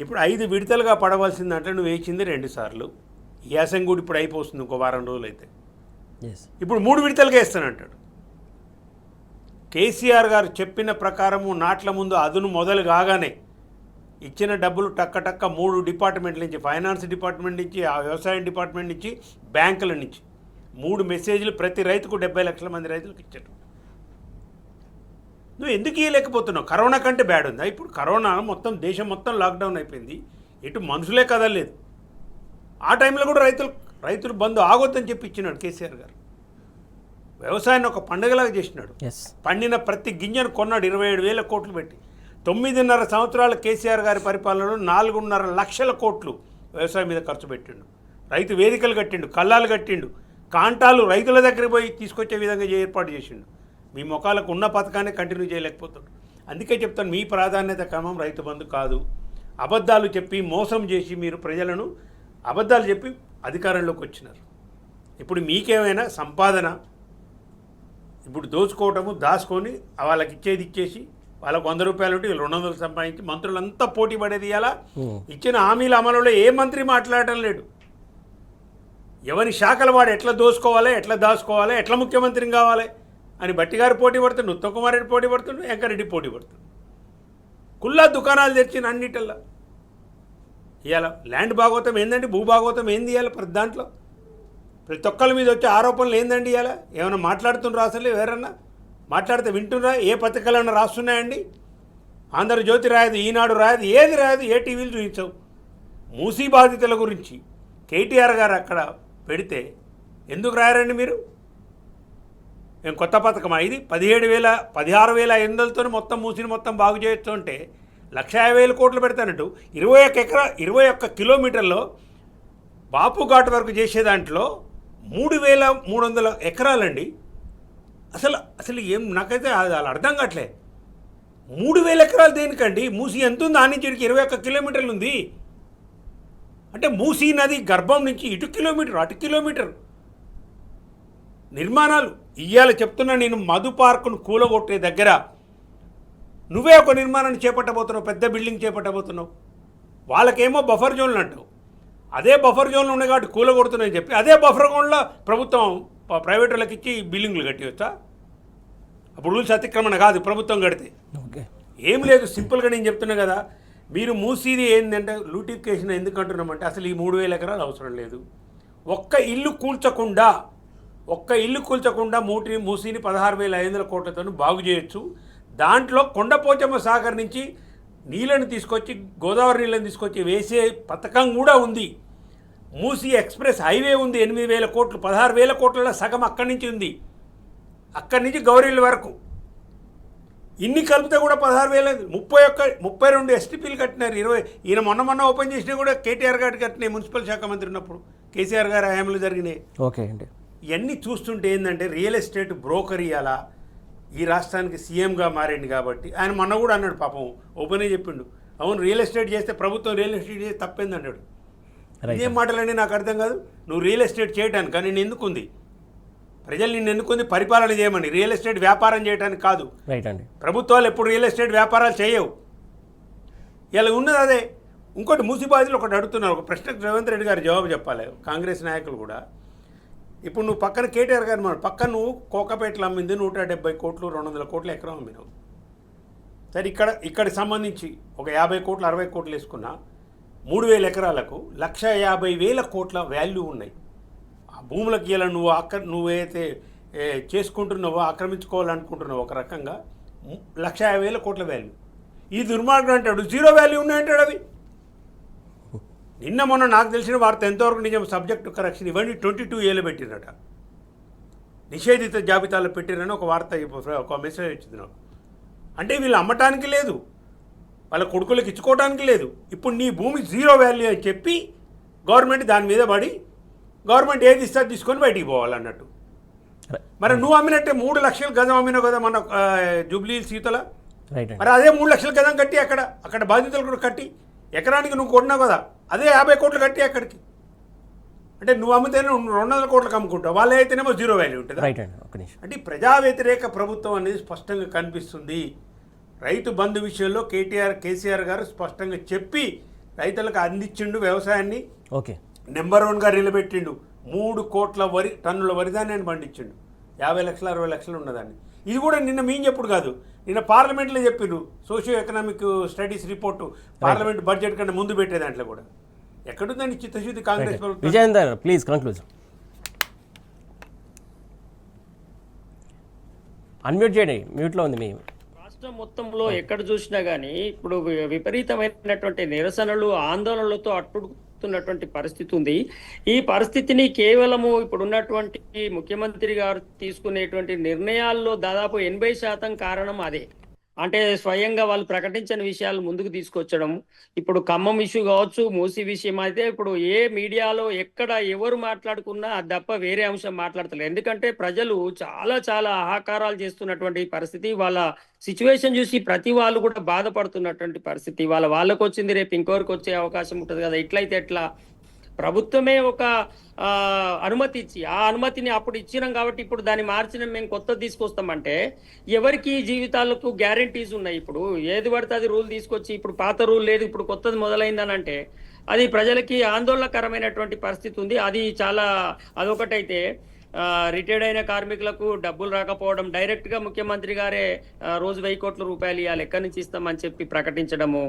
ఇప్పుడు 5 విడతలుగా పడవలసిందంటే నువ్వు వేసింది 2 సార్లు. ఈ యాసం కూడా ఇప్పుడు అయిపోతుంది, ఇంకో వారం రోజులు అయితే. ఇప్పుడు 3 విడతలుగా ఇస్తానంటాడు. కేసీఆర్ గారు చెప్పిన ప్రకారము నాట్ల ముందు అదును మొదలు కాగానే ఇచ్చిన డబ్బులు టక్క 3 డిపార్ట్మెంట్ల నుంచి, ఫైనాన్స్ డిపార్ట్మెంట్ నుంచి, వ్యవసాయం డిపార్ట్మెంట్ నుంచి, బ్యాంకుల నుంచి 3 మెసేజ్లు ప్రతి రైతుకు 70 లక్షల మంది రైతులకు ఇచ్చారు. నువ్వు ఎందుకు ఇవ్వలేకపోతున్నావు? కరోనా కంటే బ్యాడ్ ఉందా? ఇప్పుడు కరోనా మొత్తం దేశం మొత్తం లాక్డౌన్ అయిపోయింది, ఇటు మనుషులే కదలలేదు. ఆ టైంలో కూడా రైతులు బంధు ఆగొద్దని చెప్పి ఇచ్చినాడు కేసీఆర్ గారు. వ్యవసాయాన్ని ఒక పండుగలాగా చేసినాడు. పండిన ప్రతి గింజను కొన్నాడు 27,000 కోట్లు పెట్టి. 9.5 సంవత్సరాల కేసీఆర్ గారి పరిపాలనలో 4.5 లక్షల కోట్లు వ్యవసాయం మీద ఖర్చు పెట్టిండు. రైతు వేదికలు కట్టిండు, కల్లాలు కట్టిండు, కాంటాలు రైతుల దగ్గరికి పోయి తీసుకొచ్చే విధంగా ఏర్పాటు చేసిండు. మీ ముఖాలకు ఉన్న పథకాన్ని కంటిన్యూ చేయలేకపోతాడు. అందుకే చెప్తాను, మీ ప్రాధాన్యత క్రమం రైతు బంధు కాదు. అబద్ధాలు చెప్పి మోసం చేసి మీరు ప్రజలను అబద్ధాలు చెప్పి అధికారంలోకి వచ్చినారు. ఇప్పుడు మీకేమైనా సంపాదన ఇప్పుడు దోచుకోవటము, దాచుకొని వాళ్ళకి ఇచ్చేది ఇచ్చేసి, వాళ్ళకు 100 రూపాయలు ఉంటే వీళ్ళు 200 సంపాదించి మంత్రులంతా పోటీ పడేది. ఇలా ఇచ్చిన హామీల అమలులో ఏ మంత్రి మాట్లాడటం లేడు. ఎవరి శాఖల వాడు ఎట్లా దోసుకోవాలి, ఎట్లా దాచుకోవాలి, ఎట్లా ముఖ్యమంత్రిని కావాలి అని బట్టిగారు పోటీ పడుతుండు, ఉత్తమ్ కుమార్ రెడ్డి పోటీ పడుతుండు, వెంకరెడ్డి పోటీ పడుతుండు. కుల్లా దుకాణాలు తెచ్చిన అన్నిటిల్లా. ఇవాళ ల్యాండ్ భాగవతం ఏందండి, భూభాగవతం ఏంది ఇవాళ ప్రతి దాంట్లో? ప్రతి ఒక్కరి మీద వచ్చే ఆరోపణలు ఏందండి ఇవాళ? ఏమైనా మాట్లాడుతుండ్రా? అసలు ఎవరన్నా మాట్లాడితే వింటున్నారా? ఏ పత్రికలన్నా రాస్తున్నాయండి? ఆంధ్రజ్యోతి రాయదు, ఈనాడు రాయదు, ఏది రాయదు, ఏ టీవీలు చూపించవు. మూసీ బాధితుల గురించి కేటీఆర్ గారు అక్కడ పెడితే ఎందుకు రాయారండి మీరు? ఏం కొత్త పథకమా ఇది? 16,500తో మొత్తం మూసిని మొత్తం బాగు చేయొచ్చు అంటే 1,50,000 కోట్లు పెడతానట్టు 21 కిలోమీటర్లో బాపు ఘాట్ వరకు చేసే దాంట్లో 3,300 ఎకరాలండి. అసలు ఏం నాకైతే అది అర్థం కావట్లే. 3,000 ఎకరాలు దేనికండి? మూసీ ఎంత ఉంది? ఆ నుంచి 21 కిలోమీటర్లు ఉంది అంటే మూసీ నది గర్భం నుంచి ఇటు కిలోమీటర్ అటు కిలోమీటర్. నిర్మాణాలు ఇయ్యాల చెప్తున్నా నేను మధు పార్కును కూలగొట్టే దగ్గర నువ్వే ఒక నిర్మాణాన్ని చేపట్టబోతున్నావు, పెద్ద బిల్డింగ్ చేపట్టబోతున్నావు. వాళ్ళకేమో బఫర్ జోన్లు అంటావు, అదే బఫర్ జోన్లు ఉన్నాయి కాబట్టి కూలగొడుతున్నాయని చెప్పి అదే బఫర్ జోన్లో ప్రభుత్వం ప్రైవేట్ వాళ్ళకి ఇచ్చి బిల్డింగ్లు కట్టివచ్చా? అప్పుడు రూల్స్ అతిక్రమణ కాదు ప్రభుత్వం కడితే. ఓకే, ఏం లేదు, సింపుల్గా నేను చెప్తున్నా కదా. మీరు మూసీది ఏంటంటే లూటిఫికేషన్ ఎందుకు అంటున్నామంటే అసలు ఈ 3,000 ఎకరాలు అవసరం లేదు. ఒక్క ఇల్లు కూల్చకుండా మూసీని 16,500 కోట్లతో బాగు చేయొచ్చు. దాంట్లో కొండపోచమ్మ సాగర్ నుంచి నీళ్ళని తీసుకొచ్చి గోదావరి నీళ్ళని తీసుకొచ్చి వేసే పథకం కూడా ఉంది. మూసీ ఎక్స్ప్రెస్ హైవే ఉంది, 8,000 కోట్లు, 16,000 కోట్లలో సగం అక్కడి నుంచి ఉంది. అక్కడి నుంచి గౌరీల వరకు ఇన్ని కలిపితే కూడా 16,000, 32 ఎస్టీపీలు కట్టినారు. 20 ఈయన మొన్న ఓపెన్ చేసినా కూడా కేటీఆర్ గారికి కట్టినాయి మున్సిపల్ శాఖ మంత్రి ఉన్నప్పుడు, కేసీఆర్ గారి హయాంలో జరిగినాయి. ఓకే అండి. ఇవన్నీ చూస్తుంటే ఏంటంటే రియల్ ఎస్టేట్ బ్రోకర్ ఇవాళ ఈ రాష్ట్రానికి సీఎంగా మారింది కాబట్టి ఆయన మొన్న కూడా అన్నాడు, పాపం ఓపెనే చెప్పిండు, అవును రియల్ ఎస్టేట్ చేస్తే ప్రభుత్వం రియల్ ఎస్టేట్ చేస్తే తప్పేంది అన్నాడు. ఇదేం మాటలండి నాకు అర్థం కాదు. నువ్వు రియల్ ఎస్టేట్ చేయడానికి కానీ నేను ఎందుకుంది, ప్రజలు నిన్ను ఎన్నుకుంది పరిపాలన చేయమని, రియల్ ఎస్టేట్ వ్యాపారం చేయడానికి కాదు. రైట్ అండి. ప్రభుత్వాలు ఎప్పుడు రియల్ ఎస్టేట్ వ్యాపారాలు చేయవు. ఇలా ఉన్నది అదే. ఇంకోటి మూసీబాజీలు ఒకటి అడుగుతున్నారు, ఒక ప్రశ్నకు రేవంత్ రెడ్డి గారు జవాబు చెప్పాలి, కాంగ్రెస్ నాయకులు కూడా. ఇప్పుడు నువ్వు పక్కన కేటీఆర్ గారు పక్కన నువ్వు కోకపేటలు అమ్మింది 170 కోట్లు 200 కోట్లు ఎకరం అమ్మినావు. సరే, ఇక్కడికి సంబంధించి ఒక 50 కోట్లు 60 కోట్లు వేసుకున్నా 3,000 ఎకరాలకు 1,50,000 కోట్ల వాల్యూ ఉన్నాయి. ఆ భూములకు ఇలా నువ్వైతే చేసుకుంటున్నావో ఆక్రమించుకోవాలనుకుంటున్నావు ఒక రకంగా 1,50,000 కోట్ల వాల్యూ. ఈ దుర్మార్గం అంటాడు జీరో వాల్యూ ఉన్నాయంటాడు. అవి నిన్న మొన్న నాకు తెలిసిన వార్త ఎంతవరకు నిజం, సబ్జెక్టు కరెక్షన్ ఇవన్నీ 22A పెట్టిరట, నిషేధిత జాబితాలో పెట్టిరని ఒక వార్త ఒక మెసేజ్ వచ్చింది నాకు. అంటే వీళ్ళు అమ్మటానికి లేదు, వాళ్ళ కొడుకులకు ఇచ్చుకోవడానికి లేదు. ఇప్పుడు నీ భూమి జీరో వాల్యూ అని చెప్పి గవర్నమెంట్ దాని మీద పడి గవర్నమెంట్ ఏది ఇస్తే తీసుకొని బయటికి పోవాలన్నట్టు. మరి నువ్వు అమ్మినట్టే 3 లక్షల గజం అమ్మినావు కదా మన జూబ్లీ సీతల. మరి అదే 3 లక్షల గజం కట్టి అక్కడ బాధితులు కూడా కట్టి ఎకరానికి నువ్వు కొన్నావు కదా, అదే 50 కోట్లు కట్టి అక్కడికి. అంటే నువ్వు అమ్మితేనే 200 కోట్లకు అమ్ముకుంటావు, వాళ్ళే అయితేనేమో జీరో వాల్యూ ఉంటుంది. అంటే ప్రజా వ్యతిరేక ప్రభుత్వం అనేది స్పష్టంగా కనిపిస్తుంది. రైతు బంధు విషయంలో కేసీఆర్ గారు స్పష్టంగా చెప్పి రైతులకు అందించిండు, వ్యవసాయాన్ని ఓకే నెంబర్ 1గా నిలబెట్టిండు. 3 కోట్ల టన్నుల వరిధాన్యాన్ని పండించిండు, 50 లక్షలు 60 లక్షలు ఉన్నదాన్ని. ఇది కూడా నిన్న మేము చెప్పుడు కాదు, నిన్న పార్లమెంట్లో చెప్పిండ్రు. Socio economic studies report parliament budget కన్నా ముందు పెట్టే దాంట్లో కూడా ఎక్కడుందని చిత్తశుద్ధి కాంగ్రెస్ ప్రభుత్వం. Vijayender please conclude. అన్మ్యూట్ చేయండి, మ్యూట్లో ఉంది మీ. రాష్ట్రం మొత్తంలో ఎక్కడ చూసినా కానీ ఇప్పుడు విపరీతమైనటువంటి నిరసనలు ఆందోళనలతో అట్టుడుతున్నటువంటి పరిస్థితి ఉంది. ఈ పరిస్థితిని కేవలము ఇప్పుడున్నటువంటి ముఖ్యమంత్రి గారు తీసుకునేటువంటి నిర్ణయాల్లో దాదాపు 80% కారణం అదే. అంటే స్వయంగా వాళ్ళు ప్రకటించిన విషయాలు ముందుకు తీసుకొచ్చడం. ఇప్పుడు ఖమ్మం ఇష్యూ కావచ్చు, మూసీ విషయం అయితే ఇప్పుడు ఏ మీడియాలో ఎక్కడ ఎవరు మాట్లాడుకున్నా అది తప్ప వేరే అంశం మాట్లాడతలేదు. ఎందుకంటే ప్రజలు చాలా చాలా ఆహాకారాలు చేస్తున్నటువంటి పరిస్థితి, వాళ్ళ సిచ్యువేషన్ చూసి ప్రతి వాళ్ళు కూడా బాధపడుతున్నటువంటి పరిస్థితి. వాళ్ళకు వచ్చింది రేపు ఇంకొకరికి వచ్చే అవకాశం ఉంటుంది కదా, ఇట్లయితే ఎట్లా. ప్రభుత్వమే ఒక అనుమతి ఇచ్చి ఆ అనుమతిని అప్పుడు ఇచ్చినాం కాబట్టి ఇప్పుడు దాన్ని మార్చిన మేము కొత్తది తీసుకొస్తామంటే ఎవరికి జీవితాలకు గ్యారంటీస్ ఉన్నాయి? ఇప్పుడు ఏది పడితే అది రూల్ తీసుకొచ్చి ఇప్పుడు పాత రూల్ లేదు ఇప్పుడు కొత్తది మొదలైందని అంటే అది ప్రజలకి ఆందోళనకరమైనటువంటి పరిస్థితి ఉంది. అది చాలా అదొకటైతే రిటైర్డ్ అయిన కార్మికులకు డబ్బులు రాకపోవడం, డైరెక్ట్గా ముఖ్యమంత్రి గారే రోజు 1,000 కోట్ల రూపాయలు ఇవ్వాలి ఎక్కడి నుంచి ఇస్తామని చెప్పి ప్రకటించడము.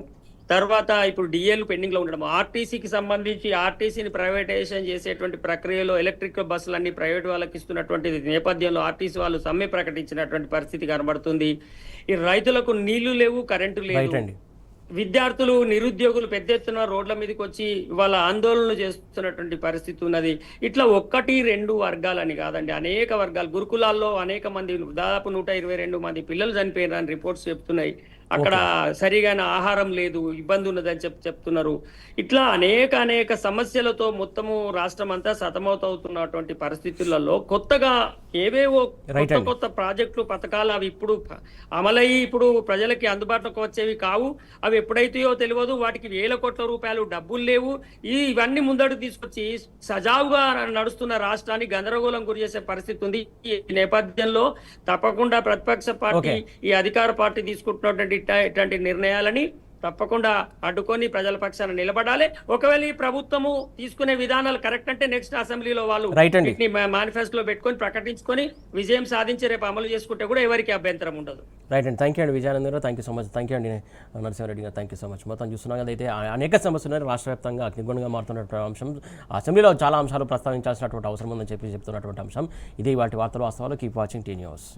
తర్వాత ఇప్పుడు డిఏలు పెండింగ్ లో ఉండడం, ఆర్టీసీకి సంబంధించి ఆర్టీసీని ప్రైవేటైజేషన్ చేసేటువంటి ప్రక్రియలో ఎలక్ట్రిక్ బస్సులన్నీ ప్రైవేట్ వాళ్ళకి ఇస్తున్నటువంటి నేపథ్యంలో ఆర్టీసీ వాళ్ళు సమ్మె ప్రకటించినటువంటి పరిస్థితి కనబడుతుంది. ఈ రైతులకు నీళ్లు లేవు, కరెంటు లేదు, విద్యార్థులు నిరుద్యోగులు పెద్ద ఎత్తున రోడ్ల మీదకి వచ్చి వాళ్ళ ఆందోళనలు చేస్తున్నటువంటి పరిస్థితి ఉన్నది. ఇట్లా 1-2 వర్గాలని కాదండి, అనేక వర్గాలు. గురుకులాల్లో అనేక మంది దాదాపు 122 మంది పిల్లలు చనిపోయినారని రిపోర్ట్స్ చెప్తున్నాయి. అక్కడ సరిగైన ఆహారం లేదు, ఇబ్బంది ఉన్నదని చెప్తున్నారు. ఇట్లా అనేక సమస్యలతో మొత్తము రాష్ట్రం అంతా సతమతమవుతున్నటువంటి పరిస్థితులలో కొత్తగా ఏవేవో కొత్త ప్రాజెక్టులు పథకాలు అవి ఇప్పుడు అమలయ్యి ఇప్పుడు ప్రజలకి అందుబాటులోకి వచ్చేవి కావు. అవి ఎప్పుడైతాయో తెలియదు. వాటికి వేల కోట్ల రూపాయలు డబ్బులు లేవు. ఇవన్నీ ముందడుగు తీసుకొచ్చి సజావుగా నడుస్తున్న రాష్ట్రాన్ని గందరగోళం గురి చేసే పరిస్థితి ఉంది. ఈ నేపథ్యంలో తప్పకుండా ప్రతిపక్ష పార్టీ, ఈ అధికార పార్టీ తీసుకుంటున్నటువంటి ఇట్లాంటి నిర్ణయాలని తప్పకుండా అడ్డుకొని ప్రజల పక్షాన నిలబడాలి. ఒకవేళ ఈ ప్రభుత్వము తీసుకునే విధానాలు కరెక్ట్ అంటే నెక్స్ట్ అసెంబ్లీలో వాళ్ళు వీటిని మేనిఫెస్టోలో పెట్టుకొని ప్రకటించుకొని విజయం సాధించి రేపు అమలు చేసుకుంటే కూడా ఎవరికి అభ్యంతరం ఉండదు. రైట్ అండి, థ్యాంక్ యూ అండి విజయానంద్ గారు, thank you so much. Thank you అండి నరసింహారెడ్డి గారు, థ్యాంక్ యూ సో మచ్. మొత్తం చూస్తున్నాం కదా, అయితే అనేక సమస్యలు ఉన్నాయి రాష్ట్ర వ్యాప్తంగా అగ్నిగుణంగా మారుతున్నటువంటి అంశం. అసెంబ్లీలో చాలా అంశాలు ప్రస్తావించాల్సినటువంటి అవసరం ఉందని చెప్తున్నటువంటి అంశం ఇది. వాటి వార్తలు వాస్తవాలు. Keep watching tea news.